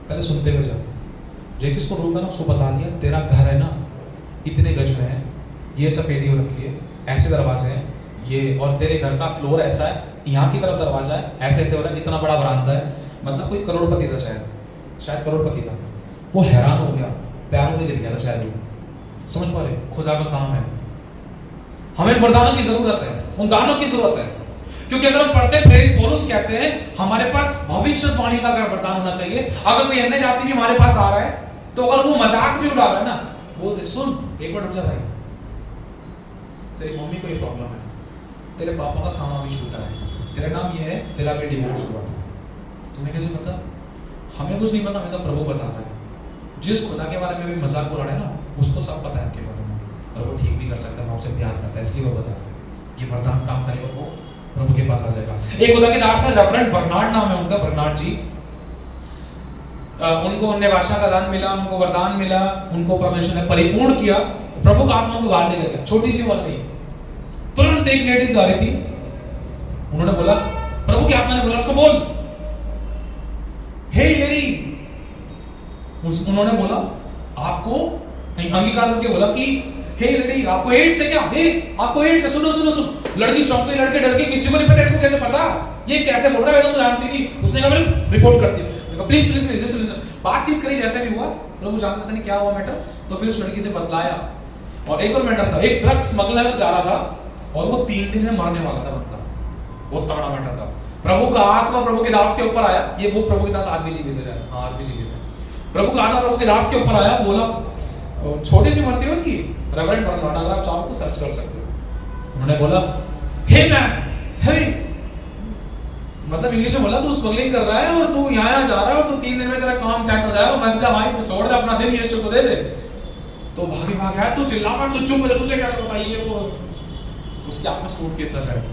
पहले सुनते हुए जा, जिस चीज़ को रोका ना उसको बता दिया, तेरा घर है ना इतने गज में है, ये सफेदी हो रखी है, ऐसे दरवाजे हैं ये, और तेरे घर का फ्लोर ऐसा है, यहाँ की तरफ दरवाजा है, ऐसे ऐसे हो रहा है, इतना बड़ा बरामदा है, मतलब कोई करोड़पति था, शायद करोड़पति था। वो हैरान हो गया, पैरों में गिर गया था शायद वो। समझ पा रहे? खुदा का काम है, हमें वरदानों की जरूरत है, उन दानों की जरूरत है। क्योंकि अगर हम पढ़ते प्रेरित पौलुस कहते हैं हमारे पास भविष्यवाणी का अगर वरदान होना चाहिए। अगर कोई अन्य जाति भी हमारे पास आ रहा है तो अगर वो मजाक भी उड़ा रहा है ना, बोल दे सुन एक बार रुक जा भाई, तेरी मम्मी को ये प्रॉब्लम है, तेरे पापा का खाना भी छूटा है, तेरा नाम ये है, तेरा भी डिवोर्स हुआ था। तुम्हें कैसे पता? हमें कुछ नहीं पता, हमें तो प्रभु बता रहा है। जिस खुदा के बारे में भी मजाक उड़ा रहे ना, उसको सब पता है आपके बारे में, और वो ठीक भी कर सकता है, वो आपसे प्यार करता है, इसलिए वो बता रहा है। ये वरदान काम करेगा, वो प्रभु के पास आ जाएगा। एक खुदा के दास है, रेवरेंड बर्नार्ड नाम है उनका, बर्नार्ड जी। उनको अन्य भाषा का दान मिला, उनको वरदान मिला, उनको परमेश्वर ने परिपूर्ण किया, प्रभु का आत्मा उनको बाहर लेकर गया। छोटी सी बात नहीं, तुरंत एक लेडीज जा रही थी, उन्होंने बोला, प्रभु की आत्मा ने बोला उसको बोल, हे लेडी, उन्होंने बोला आपको अंगीकार करके बोला कि हे लेडी आपको एड्स है क्या? हे आपको एड्स है? सुनो सुनो सुनो। लड़की चौंक गई, लड़के डर गए, किसी को नहीं पता, इसको कैसे पता, ये कैसे बोल रहा है, मैं तो जानती नहीं। उसने कहा मैं रिपोर्ट करती हूँ। Please please please listen. बातचीत करी, जैसे भी हुआ, प्रभु जानते नहीं क्या हुआ मैटर। तो फिर उस लड़की से बतलाया। और एक और मैटर था, एक ट्रक स्मगलर जा रहा था और वो 3 दिन में मरने वाला था बंदा, बहुत तगड़ा मैटर था। प्रभु का आत्मा प्रभु के दास के ऊपर आया, ये वो प्रभु के दास आज भी जीवित है, आज भी जीवित है। प्रभु का आत्मा प्रभु के दास के ऊपर आया, बोला, छोटी सी मरती है उनकी, रेवरेंड बर्नार्ड, अगर आप चाहो तो सर्च कर सकते हो। उन्होंने बोला हे मैन, हे, मतलब इंग्लिश में बोला, तू स्मगलिंग कर रहा है और तू यहाँ जा रहा है और तू 3 दिन में तेरा काम सेट हो जाएगा, मत जा भाई, तू छोड़ दे अपना दिन, यीशु को दे दे। तो भागे भागे आया, तू चिल्ला मत, तू चुप हो जा, तुझे कैसे पता ये वो। उसके आप में सूटकेस था शायद।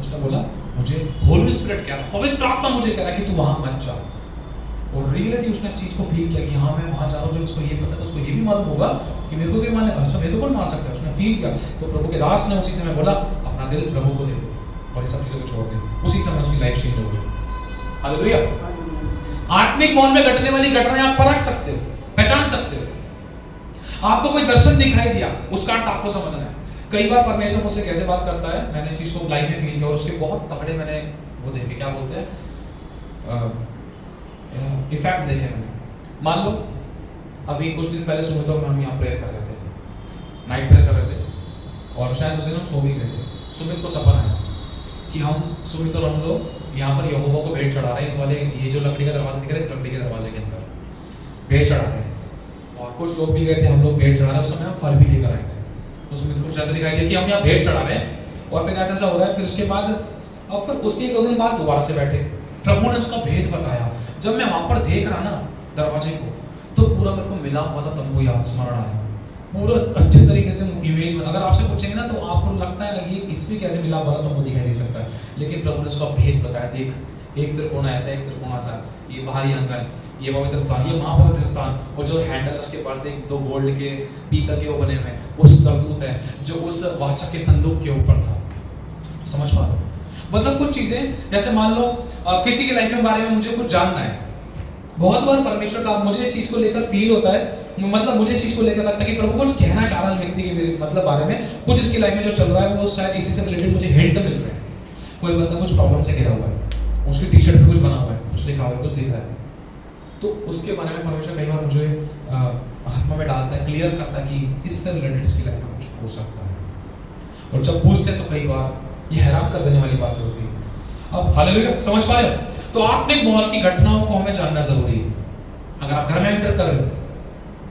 उसने बोला मुझे होली स्पिरिट कह रहा, पवित्र आत्मा मुझे कह रहा है कि तू वहां मत जा। और रियलिटी उसने इस चीज को फील किया कि हाँ मैं वहां जा रहा हूँ। जब उसको ये पता तो उसको ये भी मालूम होगा कि मेरे को कोई मारने, अच्छा मेरे को कौन मार सकता है, उसने फील किया। तो प्रभु के दास ने उसी समय बोला अपना दिल प्रभु को दे दे और ये सब चीजों को छोड़ दे। उसी समय उसकी लाइफ चेंज हो गई। हालेलुया। आत्मिक मौन में घटने वाली घटनाएं आप परख सकते हो, पहचान सकते हो। आपको कोई दर्शन दिखाई दिया, उसका अर्थ आपको समझना है। कई बार परमेश्वर मुझसे कैसे बात करता है, मैंने इस चीज को लाइफ में फील किया और उसके बहुत तगड़े मैंने वो देखे, क्या बोलते हैं, इफेक्ट देखे मैंने। मान लो अभी कुछ दिन पहले सुमित और हम यहाँ प्रेयर कर रहे थे, नाइट प्रेयर कर रहे थे और शायद उस दिन हम सो भी गए थे। सुमित को सपना आया कि हम सुमित और हम लोग यहाँ पर यहोवा को भेंट चढ़ा रहे हैं, इस वाले ये जो लकड़ी का दरवाजा दिख रहा है, इस लकड़ी के दरवाजे के अंदर भेंट चढ़ा रहे हैं। और कुछ लोग भी गए थे, हम लोग भेंट चढ़ा रहे हैं। उस समय हम फल भी लेकर आए थे। तो सुमित को जैसे दिखाई दिया कि हम यहाँ भेंट चढ़ा रहे हैं और फिर ऐसा हो रहा है। फिर उसके बाद अब फिर उसके 1-2 दिन बाद दोबारा से बैठे, प्रभु ने उसका भेद बताया। जब मैं वहां पर देख रहा ना दरवाजे को, तो पूरा मेरे को मिला वाला तुमको याद स्मरण आया, पूरा अच्छे तरीके से इमेज में। अगर आपसे पूछेंगे ना तो आपको लगता है ये इसमें कैसे मिला वाला तुमको दिखाई दे सकता है, लेकिन प्रभु ने उसका भेद बताया। देख एक त्रिकोण ऐसा, एक त्रिकोण ऐसा, ये बाहरी अंगन, ये पवित्र स्थान, ये महापवित्र स्थान, और जो हैंडल है उसके पास एक 2 गोल्ड के पीतल के वो बने हुए, वो सरदूत है जो उस वाचा के संदूक के ऊपर था। समझ पा रहे हो? मतलब कुछ चीजें, जैसे मान लो किसी के लाइफ के बारे में मुझे कुछ जानना है, बहुत बार परमेश्वर का मुझे इस चीज को लेकर फील होता है, मतलब मुझे इस चीज को लेकर लगता है कि प्रभु कुछ कहना चाह रहा है व्यक्ति के मतलब बारे में, कुछ इसकी लाइफ में जो चल रहा है वो शायद इसी से रिलेटेड मुझे हिंट मिल रहे हैं। कोई बंदा कुछ प्रॉब्लम से घिरा हुआ है, उसकी टी शर्ट पे कुछ बना हुआ है, कुछ लिखा हुआ है, कुछ दिख रहा है, तो उसके बारे में परमेश्वर कई बार मुझे आत्मा में डालता है, क्लियर करता है कि इससे रिलेटेड इसकी लाइफ में कुछ हो सकता है। और जब पूछते हैं तो कई बार ये हैरान कर देने वाली बातें होती है। अब हालेलुया, समझ पा रहे हो? तो आत्मिक माहौल की घटनाओं को हमें जानना जरूरी है। अगर आप घर में एंटर कर रहे हो,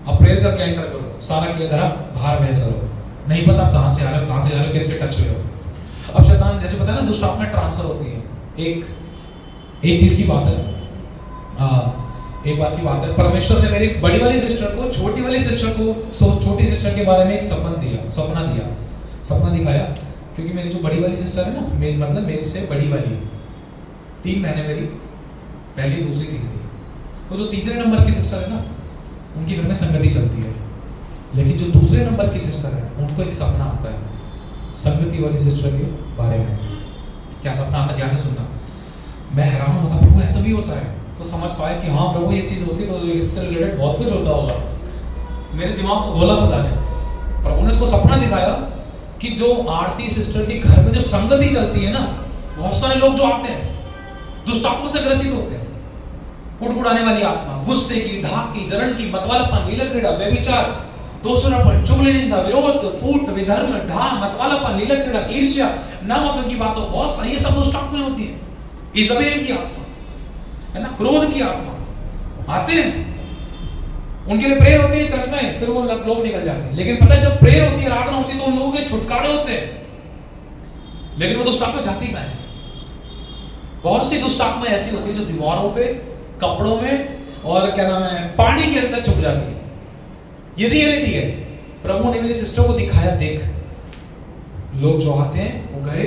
आप प्रेयर करके एंटर करो, सारा किया धरा बाहर भेज करो, नहीं पता आप कहाँ से आ रहे हो, कहाँ से जा रहे हो, किसके टच हुए हो। अब शैतान जैसे पता है ना, दुष्ट आत्मा ट्रांसफर होती है। एक चीज की बात है, एक बात की बात है, परमेश्वर ने मेरी बड़ी वाली सिस्टर को, छोटी वाली सिस्टर को, छोटी सिस्टर के बारे में एक सपना दिखाया। क्योंकि मेरी जो बड़ी वाली सिस्टर है ना, मतलब मेरे से बड़ी वाली 3 बहनें मेरी, पहली, दूसरी, तीसरी। तो जो तीसरे नंबर की सिस्टर है ना, उनकी घर में संगति चलती है, लेकिन जो दूसरे नंबर की सिस्टर है उनको एक सपना आता है संगति वाली सिस्टर के बारे में। क्या सपना आता है, ध्यान से सुनना। मैं हैरान होता, प्रभु ऐसा भी होता है? तो समझ पाए कि हाँ प्रभु ये चीज होती है, तो इससे रिलेटेड बहुत कुछ होता होगा। मेरे दिमाग को खोला खुदा ने, प्रभु ने इसको सपना दिखाया कि जो आरती सिस्टर के घर में जो संगति चलती है ना, बहुत सारे लोग जो आते हैं दुष्ट आत्मा से ग्रसित होते हैं, कुड़कुड़ाने वाली आत्मा, गुस्से की, ढाक की, जलन की, मतवालापन, लीला क्रीड़ा, व्यभिचार, दोषारोपण, चुगली, निंदा, विरोध, फूट, विधर्म, ढांग, मतवालापन, लीला क्रीड़ा, ईर्ष्या, नाम की बातों, बहुत सारी ये सब दुष्ट आत्माएं होती है। इजबेल की आत्मा है ना, क्रोध की आत्मा आते हैं, उनके लिए प्रेयर होती है चर्च में, फिर वो लोग निकल जाते हैं। लेकिन पता है जब प्रेयर होती है, आराधना होती है, तो उन लोगों के छुटकारे होते हैं, लेकिन वो दुष्ट आत्मा जाती कहाँ है? बहुत सी दुष्ट आत्मा ऐसी होती है जो दीवारों पे, कपड़ों में और क्या नाम है, पानी के अंदर छुप जाती है। ये रियलिटी है। प्रभु ने मेरे सिस्टर को दिखाया, देख लोग जो आते हैं वो गए,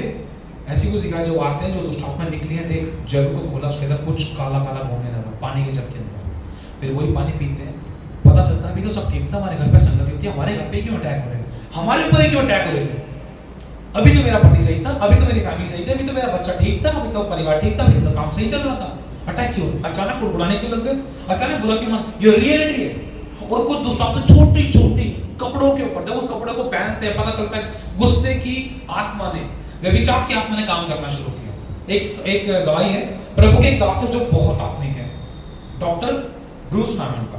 ऐसी कुछ दिखाया, जो आते हैं जो दुष्ट आत्मा निकली है, देख जग को खोला, उसके अंदर कुछ काला काला घूमने लगा पानी के जग के अंदर। फिर वही पानी पीते हैं, पता चलता है भी तो सब ठीक था, हमारे घर पे संगति होती है, हमारे घर पे क्यों अटैक हो रहे हैं, हमारे ऊपर ही क्यों अटैक हो रहे थे? अभी तो मेरा पति सही था, अभी तो मेरी फैमिली सही थी, अभी तो मेरा बच्चा ठीक था, अभी तो परिवार ठीक था, अभी तो काम सही चल रहा था, अटैक क्यों? अचानक कुड़कुड़ाने क्यों लग गए? अचानक बुरा क्यों मान? ये रियलिटी है। और कुछ दुष्ट आत्मा छोटी छोटी कपड़ों के ऊपर, जब उस कपड़े को पहनते हैं, पता चलता है गुस्से की आत्मा ने, व्यभिचार की आत्मा ने काम करना शुरू किया। एक गवाही है, प्रभु के एक दास है जो बहुत आत्मिक है, डॉक्टर ब्रूस नाम है उनका,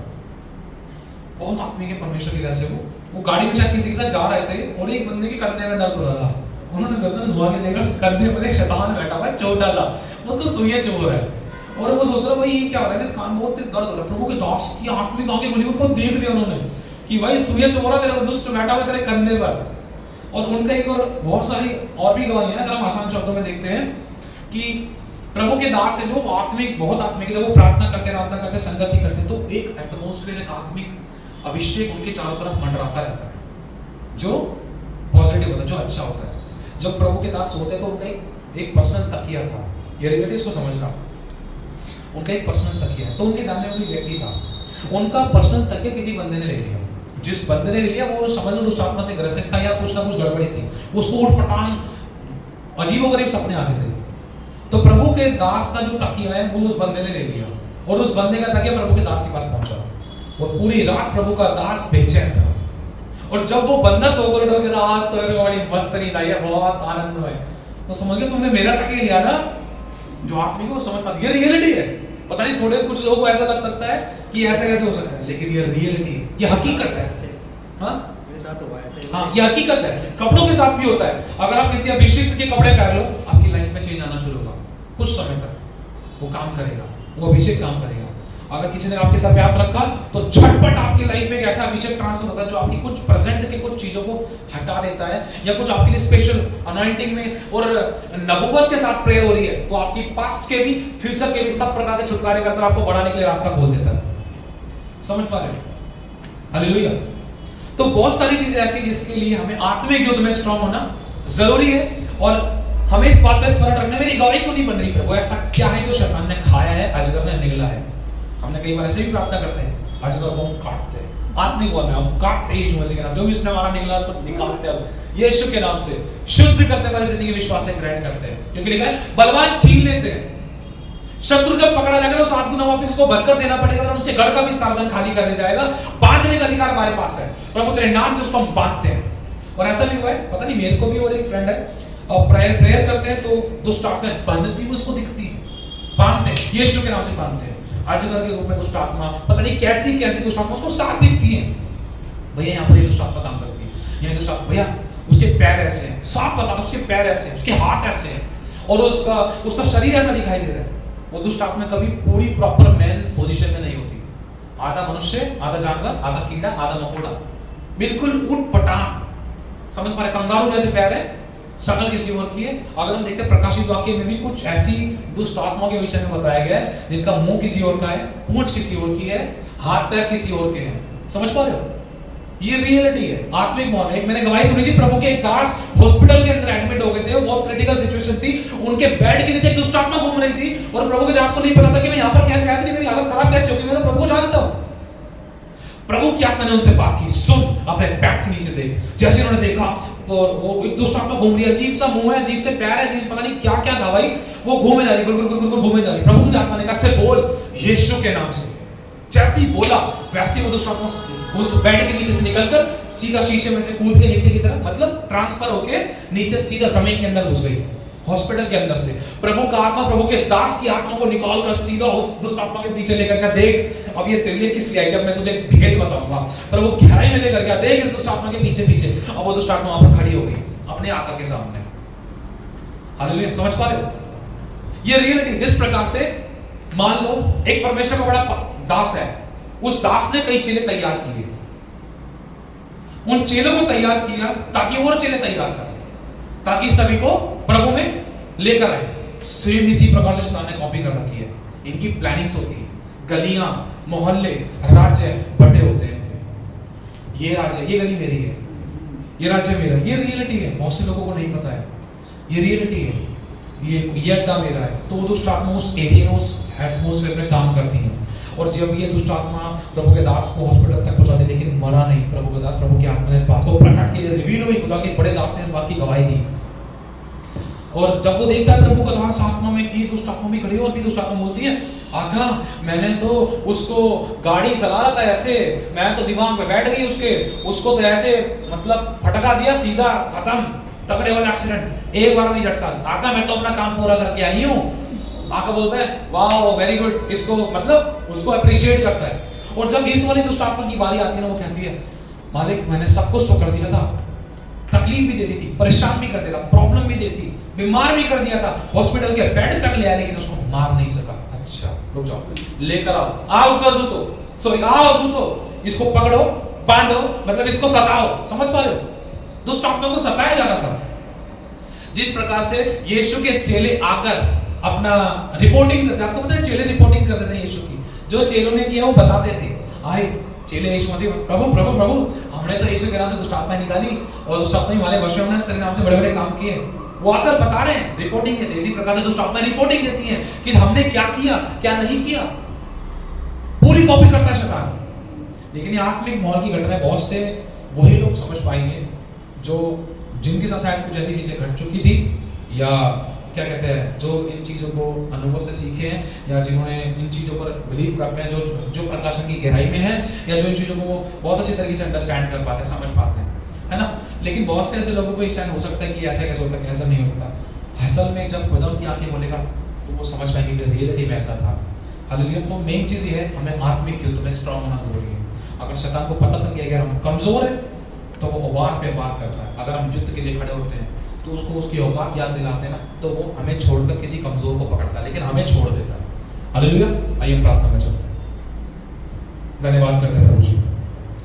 बहुत आत्मिक है परमेश्वर की तरह से। वो गाड़ी में शायद किसी के साथ जा रहे थे और एक बंदे के कंधे में दर्द हो रहा था। उन्होंने गर्दन घुमा के देखा, कंधे पर एक शैतान बैठा हुआ है छोटा सा, उसको सुइयां चुभ रहा है और वो सोच रहा भाई ये क्या हो रहा है, कान बहुत दर्द हो रहा है। प्रभु के दास की आत्मिक आंखें खुली, उनको देख लिया उन्होंने कि भाई सुइयां चुभ रहा, तेरे दुष्ट बैठा हुआ तेरे कंधे पर। और उनका एक और बहुत सारी और भी गवाहियां हैं, अगर हम आसान शब्दों में देखते हैं कि प्रभु के दास है जो आत्मिक, बहुत आत्मिक, जब वो प्रार्थना करते, आराधना करते, संगति करते, तो एक एटमॉस्फेयर, एक आत्मिक अभिषेक उनके चारों तरफ मंडराता रहता है, जो पॉजिटिव होता है, जो अच्छा होता है। जब प्रभु के दास सोते तो उनका एक पर्सनल तकिया था, ये रियलिटी को समझ रहा, उनका एक पर्सनल तकिया है। तो उनके जानने में कोई व्यक्ति था, उनका पर्सनल तकिया किसी बंदे ने ले लिया। जिस बंदे ने ले लिया वो समझ लो दुष्ट आत्मा से ग्रसित था या कुछ ना कुछ गड़बड़ी थी, उसको उठपटांग अजीबोगरीब सपने आते थे। तो प्रभु के दास का जो तकिया है वो उस बंदे ने ले लिया और उस बंदे का तकिया प्रभु के दास के पास पहुंचा और पूरी रात प्रभु का दास बेचैन था। और जब वो बंदा सोकर उठा, आज तो मेरी बड़ी मस्त नींद आई है, बहुत आनंद में, तो समझ गए तुमने मेरा तकिया लिया ना। जो आत्मिक है वो समझ पाती, ये रियलिटी है। पता नहीं थोड़े कुछ लोगों को ऐसा लग सकता है कि ऐसा कैसे हो सकता है, लेकिन ये रियलिटी है, ये हकीकत है। हाँ हाँ, ये हकीकत है। कपड़ों के साथ भी होता है। अगर आप किसी अभिषिक्त के कपड़े पहन लो, आपकी लाइफ में चेंज आना शुरू होगा, कुछ समय तक वो काम करेगा, वो अभिषेक काम करेगा। अगर किसी ने आपके साथ पे हाथ रखा तो झटपट आपकी लाइफ में एक ऐसा अभिषेक ट्रांसफर होता है जो आपकी कुछ प्रेजेंट के कुछ चीजों को हटा देता है, या कुछ आपके लिए स्पेशल अनॉइंटिंग में और नबूवत के साथ प्रेयर हो रही है तो आपकी पास्ट के भी, फ्यूचर के भी सब प्रकार के छुटकारे करकर आपको बढ़ाने के लिए रास्ता खोल देता है। समझ पा रहे हो? हालेलुया। तो बहुत सारी चीजें ऐसी जिसके लिए हमें आत्मिक युद्ध में स्ट्रांग होना जरूरी है, और हमें इस बात पे स्मरण रखना, मेरी गवाही क्यों नहीं बन रही प्रभु, ऐसा क्या है जो शैतान ने खाया है, अजगर ने निगला है। हमने कई बार ऐसे भी प्रार्थना करते हैं, अजगर को हम काटते हैं, आत्मिक बोल में हम काटते हैं यीशु मसीह के नाम, जो भी इसने हमारा निगला उसको निकालते हैं यीशु के नाम से, शुद्ध करते हैं, हमारी जिंदगी विश्वास से ग्रहण करते हैं, क्योंकि लिखा है बलवान छीन लेते हैं। शत्रु जब पकड़ा जाएगा तो 7 गुना वापस उसको भरकर देना पड़ेगा, और उसके गढ़ का भी साधन खाली कर ले जाएगा। बांधने का अधिकार हमारे पास है, प्रभु तेरे नाम से उसको हम बांधते हैं। और ऐसा भी हुआ है, पता नहीं मेरे को भी, और एक फ्रेंड है, और प्रेयर करते हैं तो दुष्ट आत्मा बंधती हुई उसको दिखती है, बांधते हैं, यीशु के नाम से बांधते हैं। अजगर के रूप में दुष्ट आत्मा, पता नहीं कैसी कैसी दुष्ट आत्मा उसको साथ दिखती है। भैया यहाँ पर ये दुष्ट आत्मा काम करती है, यहाँ दुष्ट आत्मा, भैया उसके पैर ऐसे हैं, साफ पता था, उसके पैर ऐसे हैं, उसके हाथ ऐसे हैं, और उसका शरीर ऐसा दिखाई दे रहा है। वो दुष्ट आत्मा कभी पूरी प्रॉपर मैन पोजीशन में नहीं होती, आधा मनुष्य, आधा जानवर, आधा कीड़ा, आधा मकोड़ा, बिल्कुल ऊट पटांग। समझ पा रहे? कंगारू जैसे पैर है, शकल किसी और की है। अगर हम देखते हैं प्रकाशित वाक्य में भी कुछ ऐसी दुष्ट आत्माओं के विषय में बताया गया है जिनका मुंह किसी और का है, पूंछ किसी और की है, हाथ पैर किसी और के हैं। समझ पा रहे हो? ये रियलिटी है, आत्मिक मौन। एक मैंने गवाही सुनी थी, प्रभु के एक दास हॉस्पिटल के अंदर एडमिट हो गए थे, बहुत क्रिटिकल सिचुएशन थी, उनके बेड के नीचे दुष्ट आत्मा घूम रही थी, और प्रभु के दास को नहीं पता था कि मैं यहाँ पर कैसे आया, मेरी हालत खराब कैसे होगी, मैं तो प्रभु को जानता हूँ। प्रभु की आत्मा ने उनसे बात की, सुन अपने बैक के नीचे देख। जैसे उन्होंने देखा और वो एक दुष्ट आत्मा घूम रही है, अजीब सा मुंह है, अजीब से पैर है, अजीब पता नहीं क्या क्या था भाई, वो घूमे जा रही, गुर घूमे जा रही। प्रभु की आत्मा ने कहा से बोल यीशु के नाम से। जैसे ही बोला वैसे वो दुष्ट आत्मा उस बेड के नीचे से निकलकर सीधा शीशे में से कूद के नीचे की तरफ, मतलब ट्रांसफर होके नीचे सीधा जमीन के अंदर घुस गई। हॉस्पिटल के अंदर से प्रभु का आत्मा प्रभु के दास की आत्मा को निकाल कर सीधा उस दुष्ट आत्मा के पीछे लेकर गया। देख अब ये तेरे लिए किस लिए आई, जब मैं तुझे भेद बताऊंगा। प्रभु गहराई में लेकर गया, देख इस दुष्ट आत्मा के पीछे पीछे। अब वो दुष्ट आत्मा वहां पर खड़ी हो गई अपने आका के सामने। हालेलुया, समझ पा रहे हो ये रियलिटी? जिस प्रकार से मान लो एक परमेश्वर का बड़ा दास है, उस दास ने कई चेले तैयार किए, उन चेलों को तैयार किया ताकि और चेले तैयार करें, ताकि सभी को प्रभु में लेकर आए। सेम इसी प्रकार से शैतान ने कॉपी कर रखी है। इनकी प्लानिंग्स होती है, गलियां, मोहल्ले, राज्य बटे होते हैं इनके। ये राज्य, ये गली मेरी है, ये राज्य मेरा, ये रियलिटी है। बहुत से लोगों को नहीं पता है ये रियलिटी है। ये अड्डा मेरा है। तो वो दुष्ट आत्मा उस एरिया में, उस एटमॉस्फेयर में काम करती है। और जब ये दुष्ट आत्मा प्रभु के दास को हॉस्पिटल तक पहुंचा दी, लेकिन मरा नहीं प्रभु के दास। प्रभु के आत्मा ने इस बात को प्रकट किया, रिवील हुई, खुदा के बड़े दास ने इस बात की गवाही दी। और जब वो देखता है प्रभु का दास आत्मा में कि दुष्ट आत्मा में खड़ी हो, और भी दुष्ट आत्मा बोलती है, आका मैंने तो उसको गाड़ी चला रहा था ऐसे, मैं तो दिमाग में बैठ गई उसको तो ऐसे मतलब फटका दिया, सीधा खत्म, तगड़े वाला एक्सीडेंट, एक बार में झटका। आका मैं तो अपना काम पूरा करके आई हूँ। आका बोलता है वाह वेरी गुड, इसको मतलब उसको अप्रिशिएट करता है। और जब इस वाली दुष्ट आत्मा की बारी आती है ना, वो कहती है मालिक मैंने सब कुछ तो कर दिया था, तकलीफ भी देती थी, परेशान भी कर दिया था, प्रॉब्लम भी देती, बीमार भी कर दिया था, हॉस्पिटल के बेड तक ले आया, लेकिन उसको मार नहीं सका। अच्छा रुक जाओ, लेकर आओ स्वर्गदूतों, सॉरी आओ दूतों, इसको पकड़ो, बांधो, मतलब इसको सताओ। समझ पा रहे हो? दुष्ट आत्मा को सताया जा रहा था। जिस प्रकार से यीशु के चेले आकर अपना रिपोर्टिंग करते, आपको पता है चेले रिपोर्टिंग करते थे यीशु की, जो चेलों ने किया वो बताते थे। आए चेले यीशु मसीह, प्रभु प्रभु प्रभु हमने तो यीशु के नाम से दुष्ट आत्मा निकाली और दुष्ट आत्मा वाले वर्षों में तेरे नाम से बड़े बड़े काम किए। वो आकर बता रहे हैं, रिपोर्टिंग देते हैं। इसी प्रकार से दुष्ट आत्मा रिपोर्टिंग देती है कि हमने क्या किया क्या नहीं किया, पूरी कॉपी करता है शैतान। लेकिन ये आत्मिक माहौल की घटना बहुत से वही लोग समझ पाएंगे जो जिनके साथ शायद कुछ ऐसी चीजें घट चुकी थी, या क्या कहते हैं जो इन चीज़ों को अनुभव से सीखे हैं, या जिन्होंने इन चीज़ों पर बिलीव करते हैं, जो प्रकाशन की गहराई में है, या जो इन चीज़ों को बहुत अच्छी तरीके से अंडरस्टैंड कर पाते हैं, समझ पाते हैं, है ना। लेकिन बहुत से ऐसे लोगों को शायद हो सकता है कि ऐसा कैसे होता है, ऐसा नहीं हो सकता। असल में जब खुदा उनकी आंखें खोलेगा तो वो समझ पाएंगे कि रियलिटी में ऐसा था। हालेलुया। तो मेन चीज़ ये है, हमें आत्मिक युद्ध में स्ट्रांग होना जरूरी है। अगर शैतान को पता चल गया कि हम कमजोर हैं तो वो वार पे वार करता है। अगर हम युद्ध के लिए खड़े होते हैं तो उसको उसकी औकात याद दिलाते हैं ना, तो वो हमें छोड़कर किसी कमजोर को पकड़ता है, लेकिन हमें छोड़ देता है। हालेलुया। आइए प्रार्थना में चलते हैं। धन्यवाद करते हैं प्रभु जी,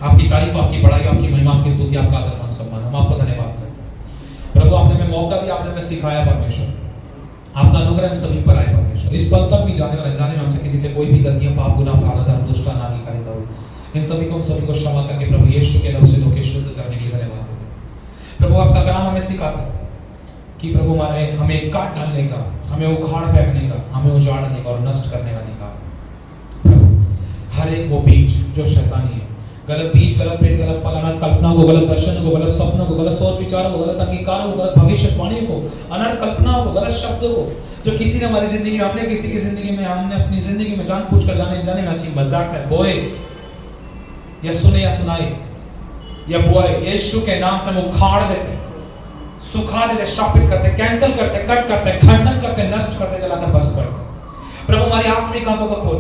आपकी तारीफ, आपकी बड़ाई, आपकी महिमा, आपकी स्तुति, आपका आदर मान सम्मान, हम आपको धन्यवाद करते हैं। प्रभु आपने हमें मौका दिया, आपने हमें सिखाया परमेश्वर, आपका अनुग्रह हम सभी पर आए परमेश्वर। इस पल तक भी जाने और अनजाने में हमसे किसी से कोई भी गलतियां, पाप, गुनाह, अपराध, धर्म, दुष्टता, नाकीकारिता हुई, इन सभी को हम सभी को क्षमा करके प्रभु यीशु के लहू से धोके शुद्ध करने के लिए धन्यवाद देते हैं। प्रभु आपका कलाम हमें सिखाता है कि प्रभु हमारे हमें काट डालने का, हमें उखाड़ फेंकने का, हमें उजाड़ने का और नष्ट करने का अधिकार। प्रभु हर एक वो बीज जो शैतानी है, गलत बीज, गलत पेड़, गलत फल, अनर्थ कल्पनाओं को, गलत दर्शनों को, गलत सपनों को, गलत सोच विचारों को, गलत अंगीकारों को, गलत भविष्यवाणियों को, अनर्थ कल्पनाओं को, गलत शब्दों को, जो किसी ने हमारी जिंदगी में, अपने किसी की जिंदगी में, हमने अपनी जिंदगी में जानबूझकर जाने जाने में हंसी मजाक में बोए या सुने या सुनाए या बुआए, यीशु के नाम से हम उखाड़ देते, सुखा देते, शापित करते, कैंसिल करते, कट करते, खंडन करते, नष्ट करते, जलाकर भस्म करते। प्रभु हमारी आत्मिक आंखों को खोल,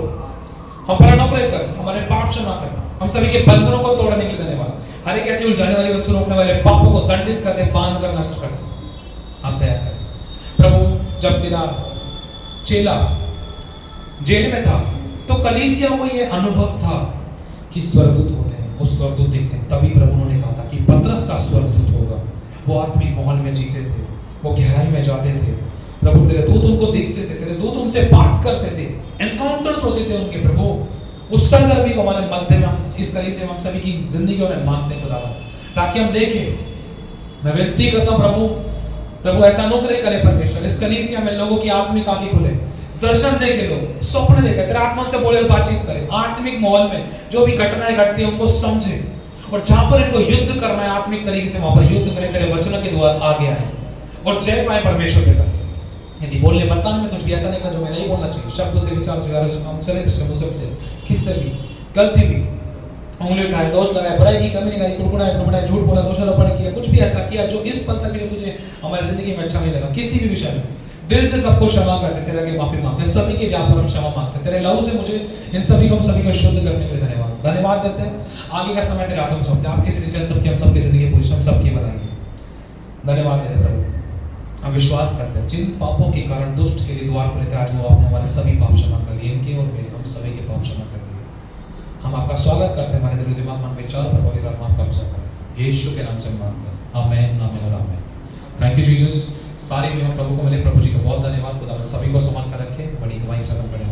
हम पर अनुग्रह कर, हमारे पाप क्षमा कर, हम सभी के बंधनों को तोड़ने के लिए धन्यवाद। हर एक ऐसी उलझाने वाली वस्तु, रोकने वाले पापों को दंडित कर दे, बांध कर नष्ट कर दे। आप दया करें प्रभु। जब तेरा चेला जेल में था तो कलीसिया को ये अनुभव था कि स्वर्गदूत होते हैं, वो स्वर्गदूत देखते हैं। तभी प्रभु ने कहा था कि पतरस का स्वर्गदूत होगा। वो आत्मिक माहौल में जीते थे, वो गहराई में जाते थे। प्रभु तेरे दूत उनको देखते थे, तेरे दूत उनसे बात करते थे, एनकाउंटर्स होते थे उनके। प्रभु उस सरगर्मी को हमारे मध्य में, हम इस तरह से हम सभी की जिंदगियों में मांगते हैं खुदावन, ताकि हम देखें। मैं विनती करता हूं प्रभु, प्रभु ऐसा अनुग्रह करे परमेश्वर, इस कलीसिया में लोगों की आत्मिक आंखें खुले, दर्शन देखे, लोग स्वप्न देखे, तेरे आत्मा से बोले, बातचीत करे। आत्मिक माहौल में जो भी घटनाएं घटती है उनको समझे, और जहां पर इनको युद्ध करना है आत्मिक तरीके से, वहां पर युद्ध करें। तेरे वचनों के द्वार आ गया है और जय पाए परमेश्वर पिता। यदि बोलने बताने में कुछ भी ऐसा निकला जो मैं नहीं बोलना चाहिए, शब्दों से, विचार से, चरित्र से, मुझसे किससे भी गलती हुई, उंगली उठाए, दोष लगाए, बुराई की, कमी निकाली, कुड़कुड़ाए, झूठ बोला, दोषारोपण किया, कुछ भी ऐसा किया जो इस पल तक भी जो तुझे हमारी जिंदगी में अच्छा नहीं लगा, किसी भी विषय में, दिल से सबको क्षमा करते, तेरे आगे माफी मांगते, सभी के व्यापार में क्षमा मांगते, तेरे लहू से मुझे इन सभी को, हम सभी को शुद्ध करने के लिए धन्यवाद देते हैं। आगे का समय तेरे हाथों में सौंपते हैं, आपकी जिंदगी सबकी, हम सबकी जिंदगी पूरी, हम सबकी बनाएंगे। धन्यवाद देते प्रभु, हम विश्वास करते हैं जिन पापों के कारण दुष्ट के लिए द्वार खुले थे, आज वो आपने हमारे सभी पाप क्षमा कर लिए, इनके और मेरे, हम सभी के पाप क्षमा कर दिए। हम आपका स्वागत करते हैं, हमारे दिल दिमाग मन विचार पर पवित्र आत्मा आपका अवसर करें, यीशु के नाम से मांगते हैं, आमीन आमीन और आमीन। Thank you Jesus. सारी महिमा प्रभु को मिले। प्रभु जी का बहुत धन्यवाद। खुदा सभी को संभाल कर रखे, बड़ी गवाही से हम खड़े